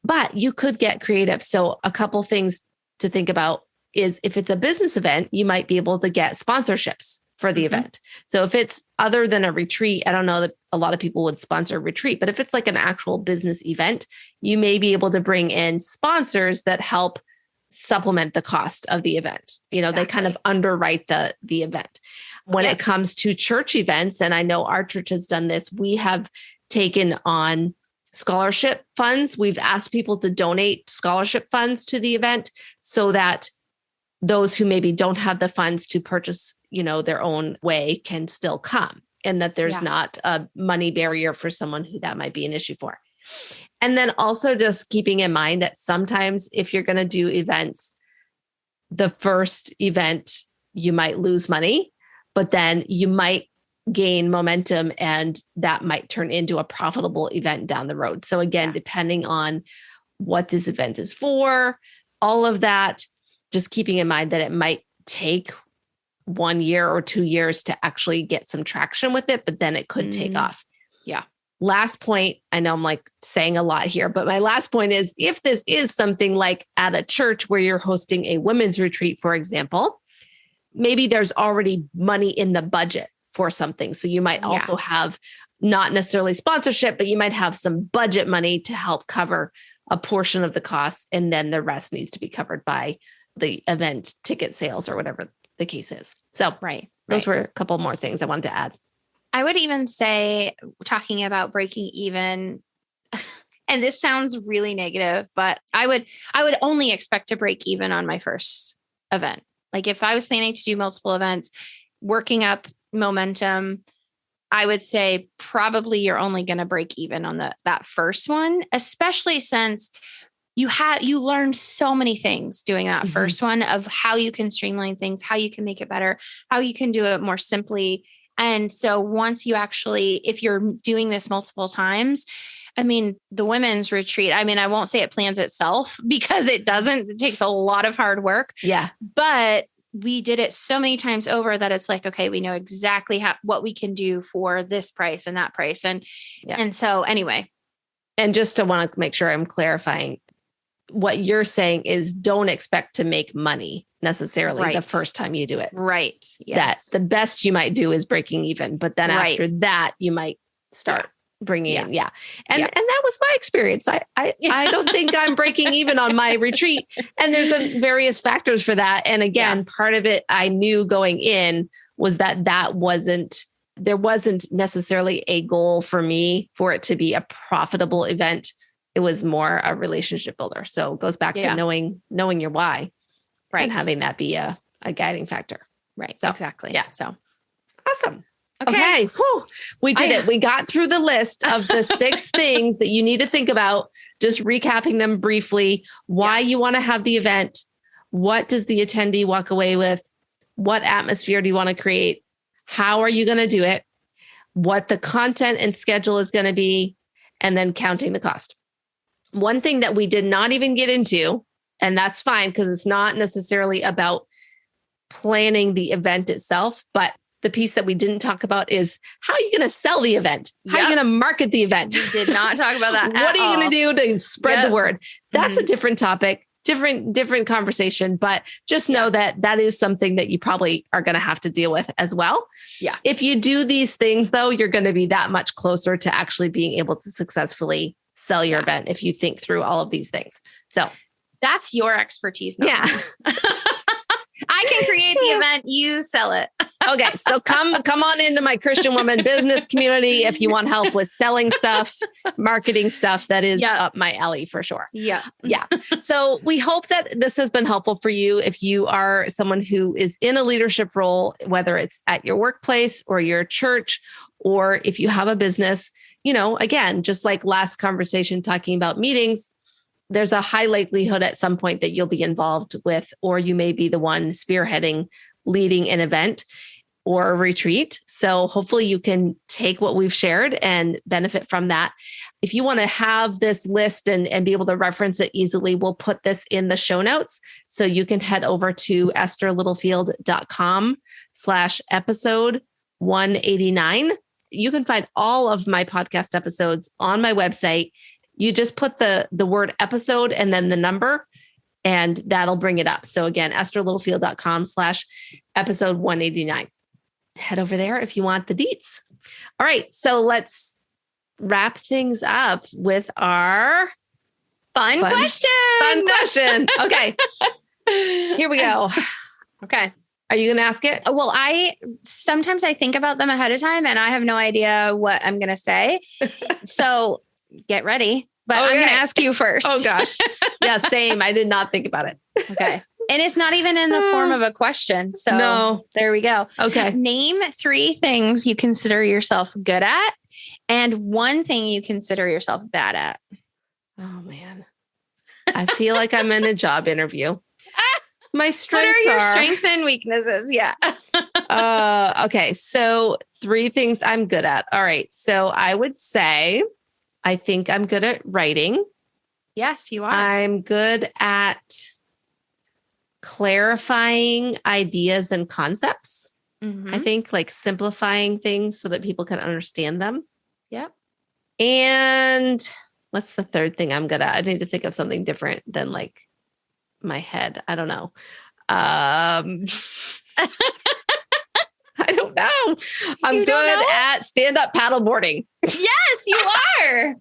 But you could get creative. So a couple things to think about is, if it's a business event, you might be able to get sponsorships for the event. So if it's other than a retreat, I don't know that a lot of people would sponsor a retreat, but if it's like an actual business event, you may be able to bring in sponsors that help supplement the cost of the event. They kind of underwrite the event. When it comes to church events, and I know our church has done this, we have taken on scholarship funds. We've asked people to donate scholarship funds to the event so that those who maybe don't have the funds to purchase, their own way can still come, and that there's not a money barrier for someone who that might be an issue for. And then also just keeping in mind that sometimes if you're going to do events, the first event, you might lose money, but then you might gain momentum and that might turn into a profitable event down the road. So again, depending on what this event is for, all of that, just keeping in mind that it might take 1 year or 2 years to actually get some traction with it, but then it could take off. Last point, I know I'm like saying a lot here, but my last point is, if this is something like at a church where you're hosting a women's retreat, for example, maybe there's already money in the budget for something. So you might also have not necessarily sponsorship, but you might have some budget money to help cover a portion of the costs. And then the rest needs to be covered by the event ticket sales or whatever the case is. So those were a couple more things I wanted to add. I would even say, talking about breaking even, and this sounds really negative, but I would only expect to break even on my first event. Like if I was planning to do multiple events, working up momentum, I would say probably you're only going to break even on that first one, especially since you learn so many things doing that first one, of how you can streamline things, how you can make it better, how you can do it more simply. And so once you actually, if you're doing this multiple times, I mean, the women's retreat, I mean, I won't say it plans itself, because it doesn't. It takes a lot of hard work. Yeah. But we did it so many times over that it's like, okay, we know exactly what we can do for this price and that price. And so anyway. And just to want to make sure I'm clarifying, what you're saying is don't expect to make money necessarily the first time you do it. Right. Yes. That the best you might do is breaking even, but then after that, you might start bringing in. Yeah. And that was my experience. I don't think I'm breaking even on my retreat. And there's various factors for that. And again, part of it I knew going in was that there wasn't necessarily a goal for me for it to be a profitable event. It was more a relationship builder. So it goes back to knowing your why, right? And having that be a guiding factor. Right. So exactly. Yeah. So awesome. Okay. Whew. We did it. We got through the list of the 6 things that you need to think about, just recapping them briefly, why you want to have the event. What does the attendee walk away with? What atmosphere do you want to create? How are you going to do it? What the content and schedule is going to be, and then counting the cost. One thing that we did not even get into, and that's fine because it's not necessarily about planning the event itself, but the piece that we didn't talk about is how are you going to sell the event? How are you going to market the event? We did not talk about that. What are you going to do to spread the word? That's a different topic, different conversation, but just know that is something that you probably are going to have to deal with as well. Yeah. If you do these things though, you're going to be that much closer to actually being able to successfully sell your event if you think through all of these things. So that's your expertise. Yeah. I can create the event, you sell it. Okay. So come on into my Christian woman business community if you want help with selling stuff, marketing stuff. That is up my alley for sure. Yeah. Yeah. So we hope that this has been helpful for you. If you are someone who is in a leadership role, whether it's at your workplace or your church, or if you have a business, again, just like last conversation talking about meetings, there's a high likelihood at some point that you'll be involved with, or you may be the one spearheading, leading an event or a retreat. So hopefully you can take what we've shared and benefit from that. If you want to have this list and be able to reference it easily, we'll put this in the show notes. So you can head over to estherlittlefield.com/episode 189. You can find all of my podcast episodes on my website. You just put the word episode and then the number, and that'll bring it up. So again, estherlittlefield.com/episode 189. Head over there if you want the deets. All right. So let's wrap things up with our fun question. Fun question. Okay. Here we go. Okay. Are you going to ask it? Well, sometimes I think about them ahead of time and I have no idea what I'm going to say. So get ready. But I'm going to ask you first. Oh, gosh. Yeah, same. I did not think about it. Okay. And it's not even in the form of a question. So no. There we go. Okay. Name 3 things you consider yourself good at and 1 thing you consider yourself bad at. Oh, man. I feel like I'm in a job interview. My strengths what are your strengths and weaknesses? Yeah. Okay. So 3 things I'm good at. All right. So I would say I think I'm good at writing. Yes, you are. I'm good at clarifying ideas and concepts. I think like simplifying things so that people can understand them. Yep. And what's the 3rd thing I'm good at? I need to think of something different than like my head. I don't know. I don't know. I'm good at stand-up paddleboarding. Yes, you are.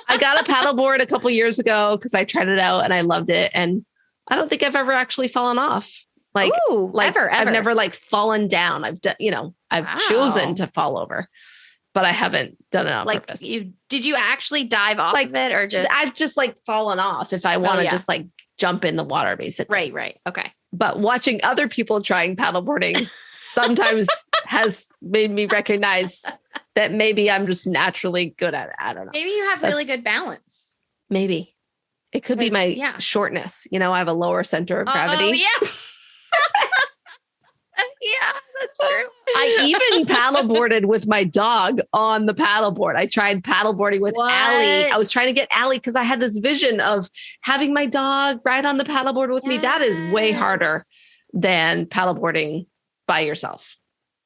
I got a paddleboard a couple years ago because I tried it out and I loved it. And I don't think I've ever actually fallen off. Ever. I've never fallen down. I've done, I've chosen to fall over, but I haven't done it on purpose. Did you actually dive off of it or just? I've just fallen off if I want to just jump in the water, basically. Right. Okay. But watching other people trying paddleboarding sometimes has made me recognize that maybe I'm just naturally good at it. I don't know. Maybe you have really good balance. Maybe. It could be my shortness. I have a lower center of gravity. Oh, yeah. Yeah, that's true. I even paddleboarded with my dog on the paddleboard. I tried paddleboarding with Allie. I was trying to get Allie because I had this vision of having my dog ride on the paddleboard with me. That is way harder than paddleboarding by yourself.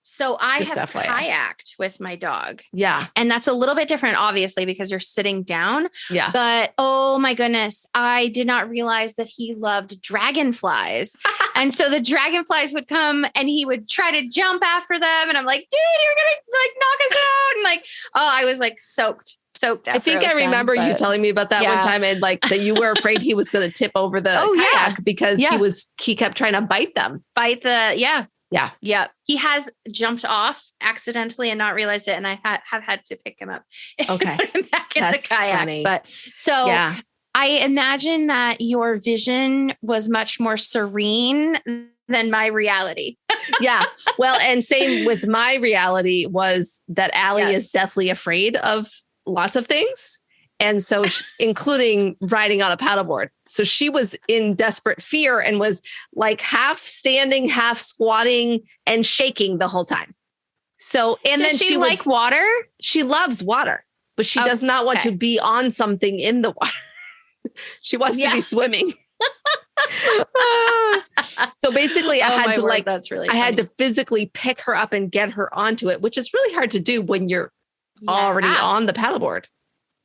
So I Just have FYI. kayaked with my dog. Yeah. And that's a little bit different, obviously, because you're sitting down. Yeah. But oh my goodness, I did not realize that he loved dragonflies. And so the dragonflies would come and he would try to jump after them. And I'm like, dude, you're going to like knock us out. And like, oh, I was like soaked. I think I remember you telling me about that one time, and like that you were afraid he was going to tip over the kayak because he kept trying to bite them. Yeah. He has jumped off accidentally and not realized it. And I have had to pick him up. Okay. Put him back in That's the kayak. funny. But so I imagine that your vision was much more serene than my reality. Yeah. Well, and same with my reality was that Allie is deathly afraid of lots of things. And so, including riding on a paddleboard. So she was in desperate fear and was like half standing, half squatting and shaking the whole time. So, and Does then she like water? She loves water, but she does not want to be on something in the water. She wants to be swimming. So basically I had to that's really I had to physically pick her up and get her onto it, which is really hard to do when you're already on the paddleboard.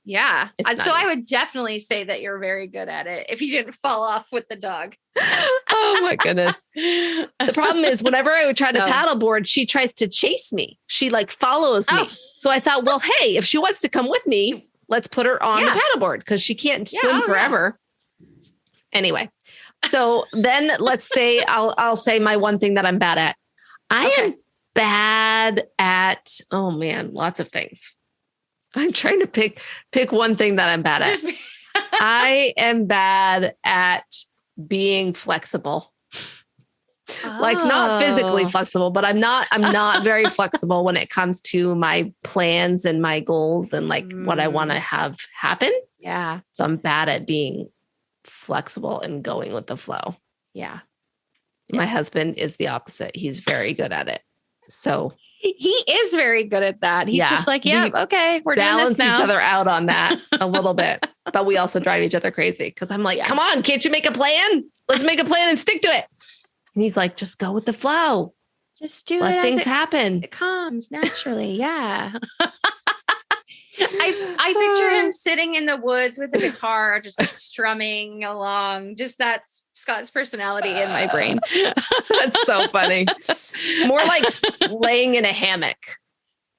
Yeah. It's so I would definitely say that you're very good at it if you didn't fall off with the dog. Oh my goodness. The problem is whenever I would try to paddleboard, she tries to chase me. She like follows me. So I thought, well, hey, if she wants to come with me, let's put her on the paddleboard because she can't swim forever. Anyway, so then let's say I'll say my one thing that I'm bad at. I am bad at, oh man, lots of things. I'm trying to pick one thing that I'm bad at. I am bad at being flexible. Like not physically flexible, but I'm not very flexible when it comes to my plans and my goals and like what I want to have happen. Yeah. So I'm bad at being flexible and going with the flow. Yeah. My husband is the opposite. He's very good at it. So he is very good at that. He's just like, okay, we're balance doing this now. each other out on that a little bit, but we also drive each other crazy because I'm like, come on, can't you make a plan? Let's make a plan and stick to it. And he's like, just go with the flow. Just do Let it things as happen. It comes naturally. Yeah. I picture him sitting in the woods with a guitar, just like strumming along. Just that's Scott's personality in my brain. That's so funny. More like laying in a hammock.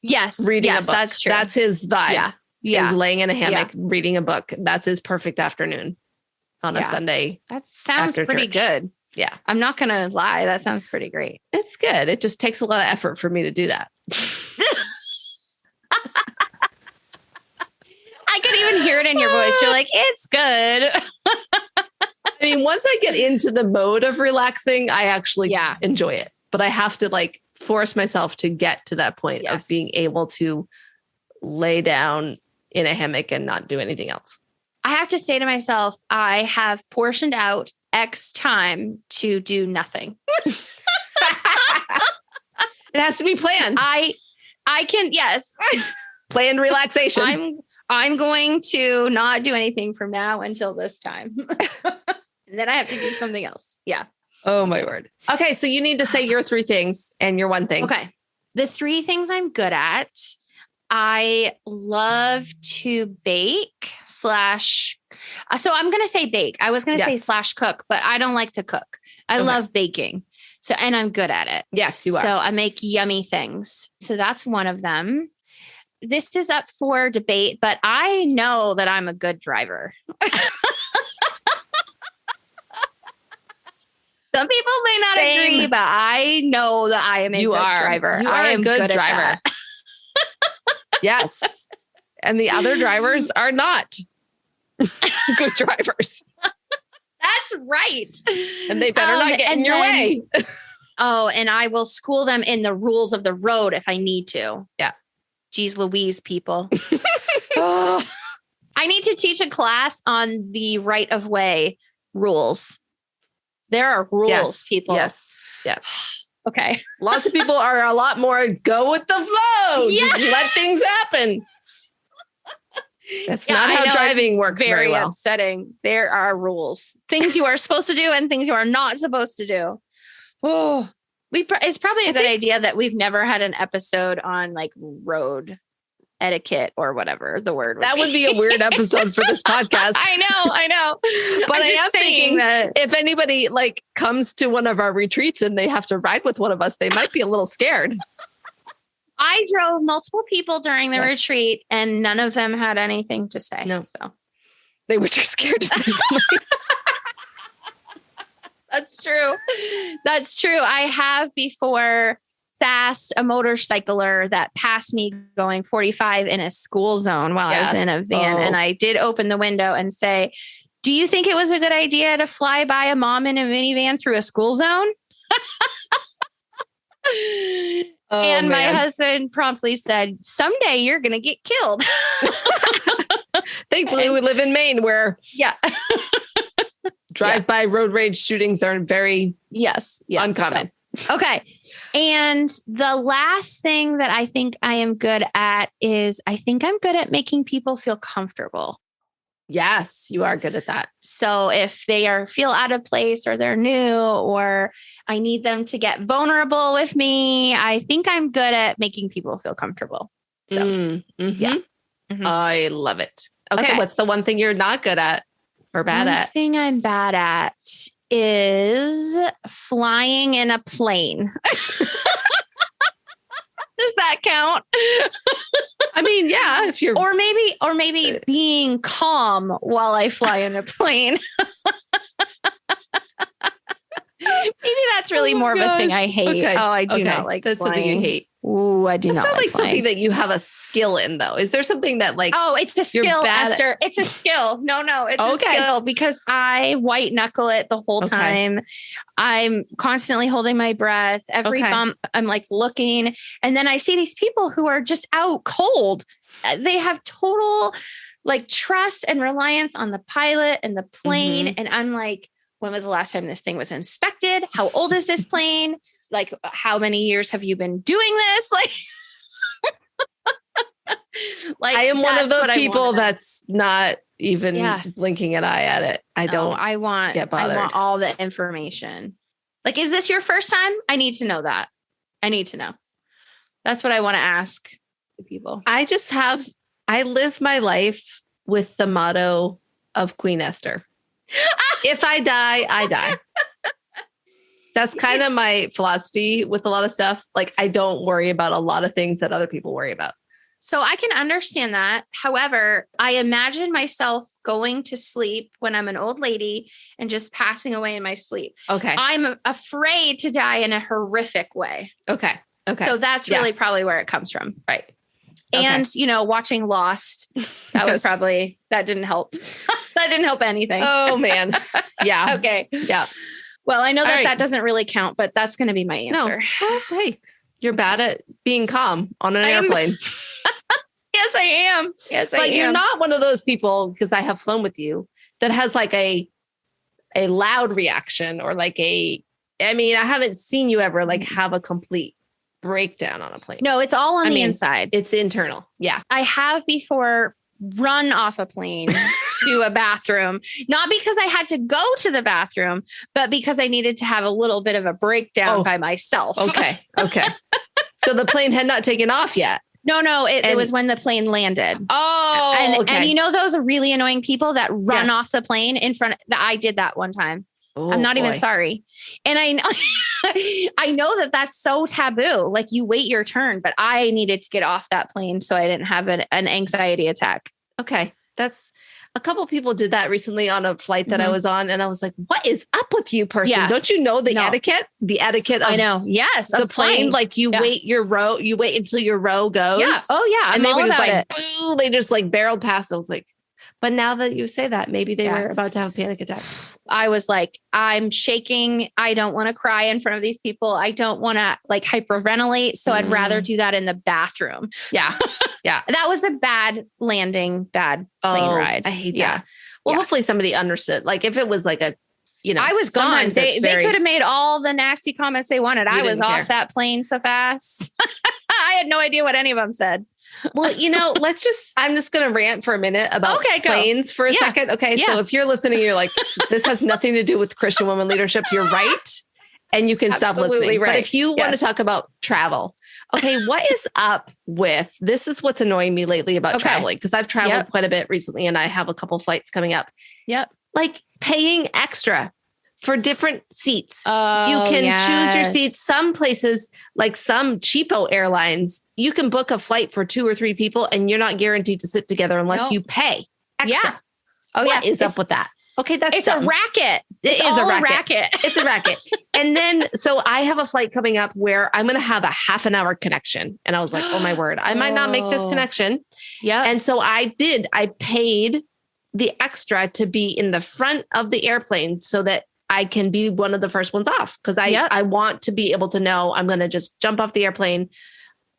Yes. Reading a book. That's true. That's his vibe. Yeah. Is laying in a hammock, reading a book. That's his perfect afternoon on a Sunday. That sounds pretty good. Yeah. I'm not going to lie. That sounds pretty great. It's good. It just takes a lot of effort for me to do that. I could even hear it in your voice. You're like, it's good. I mean, once I get into the mode of relaxing, I actually enjoy it. But I have to like force myself to get to that point of being able to lay down in a hammock and not do anything else. I have to say to myself, I have portioned out X time to do nothing. It has to be planned. I can, yes. Planned relaxation. I'm going to not do anything from now until this time. And then I have to do something else. Yeah. Oh my word. Okay. So you need to say your 3 things and your 1 thing. Okay. The 3 things I'm good at. I love to bake / so I'm going to say bake. I was going to say / cook, but I don't like to cook. I love baking. So, and I'm good at it. Yes, you are. So I make yummy things. So that's one of them. This is up for debate, but I know that I'm a good driver. Some people may not agree, but I know that I am a good driver. You are a good driver. Yes. And the other drivers are not good drivers. That's right. And they better not get in your way. And I will school them in the rules of the road if I need to. Yeah. Geez Louise, people. I need to teach a class on the right of way rules. There are rules, people. Yes. Okay. Lots of people are a lot more go with the flow. Just let things happen. That's not how driving works very well. Upsetting. There are rules. Things you are supposed to do and things you are not supposed to do. Oh, it's probably a good idea that we've never had an episode on like road etiquette or whatever the word that would be a weird episode for this podcast. I know. But I am thinking that if anybody like comes to one of our retreats and they have to ride with one of us, they might be a little scared. I drove multiple people during the retreat and none of them had anything to say. No. So they were too scared to say something. That's true. That's true. I have before sassed a motorcycler that passed me going 45 in a school zone while I was in a van. And I did open the window and say, do you think it was a good idea to fly by a mom in a minivan through a school zone? And my husband promptly said, someday you're going to get killed. Thankfully, we live in Maine where drive-by road rage shootings are very uncommon. So, okay. And the last thing that I think I am good at is I think I'm good at making people feel comfortable. Yes, you are good at that. So if they feel out of place or they're new or I need them to get vulnerable with me, I think I'm good at making people feel comfortable. So I love it. Okay. What's the one thing you're not good at or bad at? One thing I'm bad at is flying in a plane. Does that count? I mean, yeah, if you're or maybe being calm while I fly in a plane. Maybe that's really more of a thing I hate. Okay. Oh, I do not like that's flying. Something you hate. Ooh, I do it's not like flying. something that you have a skill in, though. Is there something that like? Oh, it's a skill, Esther. It's a skill. No, it's a skill because I white knuckle it the whole time. I'm constantly holding my breath. Every bump, I'm like looking, and then I see these people who are just out cold. They have total like trust and reliance on the pilot and the plane, and I'm like, when was the last time this thing was inspected? How old is this plane? Like, how many years have you been doing this? Like I am one of those people that's not even blinking an eye at it. I don't. I want all the information. Like, is this your first time? I need to know that. I need to know. That's what I want to ask the people. I live my life with the motto of Queen Esther. If I die, I die. That's kind of my philosophy with a lot of stuff. Like, I don't worry about a lot of things that other people worry about. So I can understand that. However, I imagine myself going to sleep when I'm an old lady and just passing away in my sleep. Okay. I'm afraid to die in a horrific way. Okay. So that's really probably where it comes from. Right. And, watching Lost, that was probably, that didn't help. That didn't help anything. Oh, man. Yeah. Okay. Yeah. Well, I know that doesn't really count, but that's going to be my answer. No. Well, hey, you're bad at being calm on an airplane. Yes, I am. But you're not one of those people, because I have flown with you, that has like a loud reaction or like I haven't seen you ever like have a complete breakdown on a plane. No, it's all on the inside. It's internal. Yeah. I have before run off a plane to a bathroom, not because I had to go to the bathroom, but because I needed to have a little bit of a breakdown by myself. Okay. So the plane had not taken off yet. No, it was when the plane landed. Oh, and those are really annoying people that run off the plane in front. I did that one time. Oh, I'm not even sorry. And I know that that's so taboo. Like, you wait your turn, but I needed to get off that plane so I didn't have an anxiety attack. Okay. That's a couple people did that recently on a flight that I was on. And I was like, what is up with you, person? Yeah. Don't you know the etiquette? The etiquette of I know. Yes. The plane. Like, you wait your row, you wait until your row goes. Yeah. Oh yeah. And they were just like, boo, they just like barreled past. I was like, but now that you say that, maybe they were about to have a panic attack. I was like, I'm shaking. I don't want to cry in front of these people. I don't want to like hyperventilate. So I'd rather do that in the bathroom. Yeah. Yeah. That was a bad landing, bad plane ride. I hate that. Well, hopefully somebody understood. Like, if it was like I was gone. They could have made all the nasty comments they wanted. I was off that plane so fast. I had no idea what any of them said. Well, I'm just going to rant for a minute about planes for a second. Okay. Yeah. So if you're listening, you're like, this has nothing to do with Christian women leadership. You're right. and you can stop listening. Right. But if you want to talk about travel, okay, what is up with, this is what's annoying me lately about traveling, because I've traveled quite a bit recently and I have a couple flights coming up. Yep. Like paying extra for different seats. Oh, you can choose your seats. Some places, like some cheapo airlines, you can book a flight for 2 or 3 people and you're not guaranteed to sit together unless you pay extra. Yeah. Oh, what is up with that? Okay, that's it's dumb. A racket. It's a racket. It's a racket. And then, so I have a flight coming up where I'm going to have a half an hour connection. And I was like, oh my word, I might not make this connection. Yeah. And so I paid the extra to be in the front of the airplane so that I can be one of the first ones off. Cause I want to be able to know I'm going to just jump off the airplane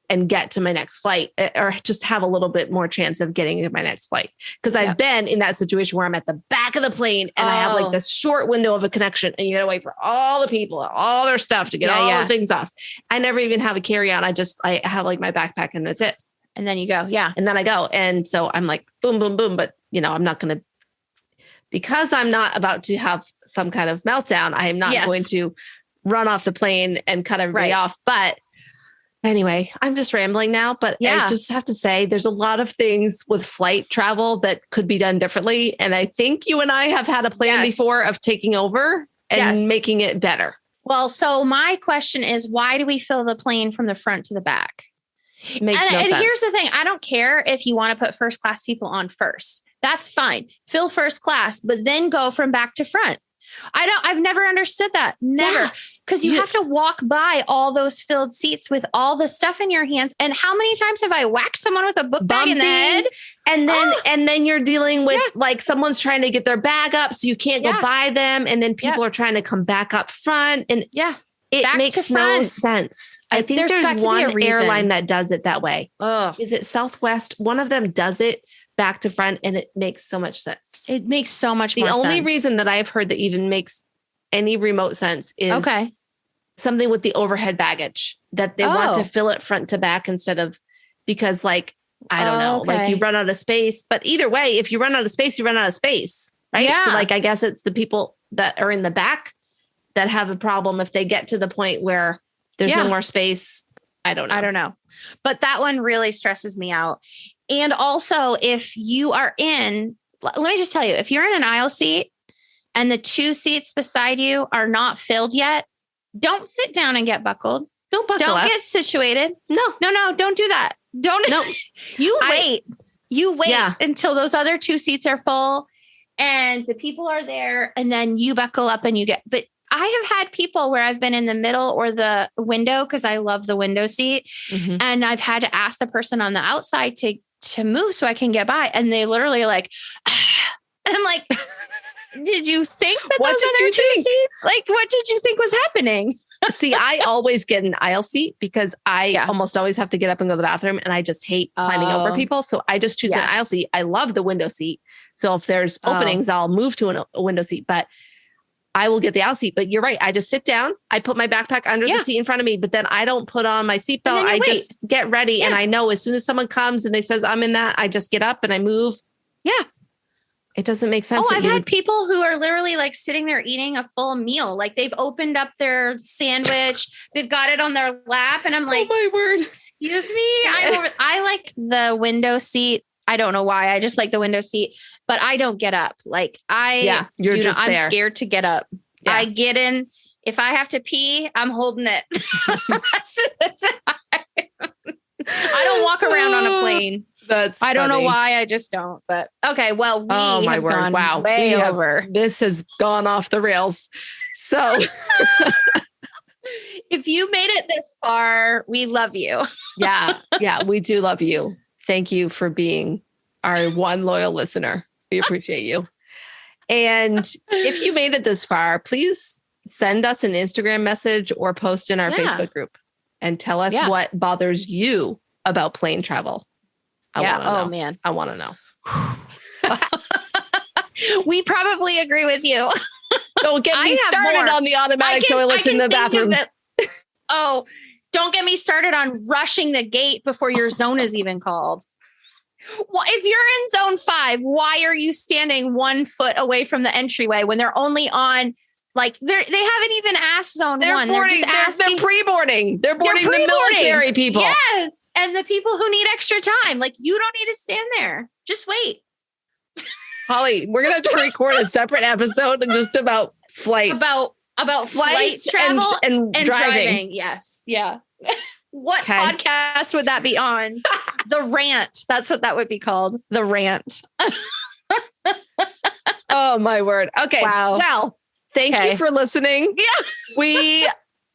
and get to my next flight, or just have a little bit more chance of getting to my next flight. Cause I've been in that situation where I'm at the back of the plane and I have like this short window of a connection and you gotta wait for all the people, all their stuff to get all the things off. I never even have a carry-on. I have like my backpack and that's it. And then you go. Yeah. And then I go. And so I'm like, boom, boom, boom. But I'm not going to, because I'm not about to have some kind of meltdown, I am not going to run off the plane and cut everybody off. But anyway, I'm just rambling now, but I just have to say there's a lot of things with flight travel that could be done differently. And I think you and I have had a plan before of taking over and making it better. Well, so my question is, why do we fill the plane from the front to the back? Makes no sense. And here's the thing. I don't care if you want to put first class people on first. That's fine. Fill first class, but then go from back to front. I've never understood that. Never. Because you have to walk by all those filled seats with all the stuff in your hands. And how many times have I whacked someone with a book bag in the head? And then you're dealing with like someone's trying to get their bag up so you can't go by them. And then people are trying to come back up front. And it back makes no sense. I think there's one airline that does it that way. Is it Southwest? One of them does it back to front and it makes so much sense. It makes so much more sense. The only reason that I've heard that even makes any remote sense is something with the overhead baggage that they want to fill it front to back instead of, because like, I don't know, like you run out of space, but either way, if you run out of space, you run out of space, right? Yeah. So like, I guess it's the people that are in the back that have a problem if they get to the point where there's no more space. I don't know. But that one really stresses me out. And also if you are let me just tell you, if you're in an aisle seat and the 2 seats beside you are not filled yet, don't sit down and get buckled. Don't get situated. No, don't do that. You wait. You wait until those other 2 seats are full and the people are there and then you buckle up and but I have had people where I've been in the middle or the window because I love the window seat. Mm-hmm. And I've had to ask the person on the outside to move so I can get by. And they literally are like, and I'm like, did you think that those other 2 seats? Like, what did you think was happening? See, I always get an aisle seat because I almost always have to get up and go to the bathroom and I just hate climbing over people. So I just choose an aisle seat. I love the window seat. So if there's openings, I'll move to a window seat, but I will get the aisle seat. But you're right. I just sit down. I put my backpack under the seat in front of me, but then I don't put on my seatbelt. I just get ready. And I know as soon as someone comes and they says, I'm in that, I just get up and I move. Yeah. It doesn't make sense. I've had people who are literally like sitting there eating a full meal. Like they've opened up their sandwich. They've got it on their lap. And I'm like, oh my word, excuse me. I like the window seat. I don't know why. I just like the window seat, but I don't get up. Like I'm scared to get up. Yeah. I get in. If I have to pee, I'm holding it. The rest of the time. I don't walk around on a plane. I don't know why. I just don't. But okay. Well, we have gone way over. This has gone off the rails. So if you made it this far, we love you. Yeah, we do love you. Thank you for being our one loyal listener. We appreciate you. And if you made it this far, please send us an Instagram message or post in our Facebook group and tell us what bothers you about plane travel. I want to know. We probably agree with you. Don't get me started on the automatic toilets in the bathrooms. Don't get me started on rushing the gate before your zone is even called. Well, if you're in zone 5, why are you standing 1 foot away from the entryway when they're only on Like they haven't even asked zone They're one. boarding. They're just asking. They're pre-boarding. They're boarding the pre-boarding. military people. Yes. And the people who need extra time. Like you don't need to stand there. Just wait. Holly, we're going to have to record a separate episode just about flights. About flight travel and driving. Yes. Yeah. What podcast would that be on? The Rant. That's what that would be called. The Rant. Oh, my word. Okay. Wow. Well, thank you for listening. Yeah. We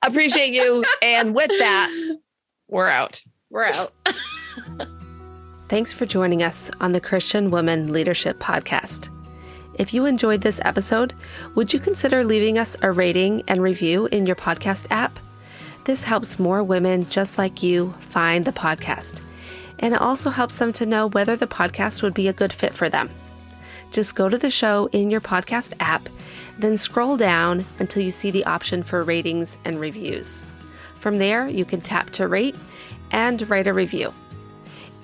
appreciate you. And with that, we're out. We're out. Thanks for joining us on the Christian Woman Leadership Podcast. If you enjoyed this episode, would you consider leaving us a rating and review in your podcast app? This helps more women just like you find the podcast. And it also helps them to know whether the podcast would be a good fit for them. Just go to the show in your podcast app, then scroll down until you see the option for ratings and reviews. From there, you can tap to rate and write a review.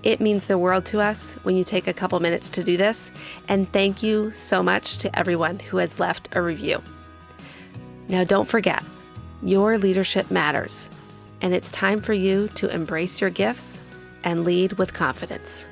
It means the world to us when you take a couple minutes to do this, and thank you so much to everyone who has left a review. Now, don't forget, your leadership matters, and it's time for you to embrace your gifts and lead with confidence.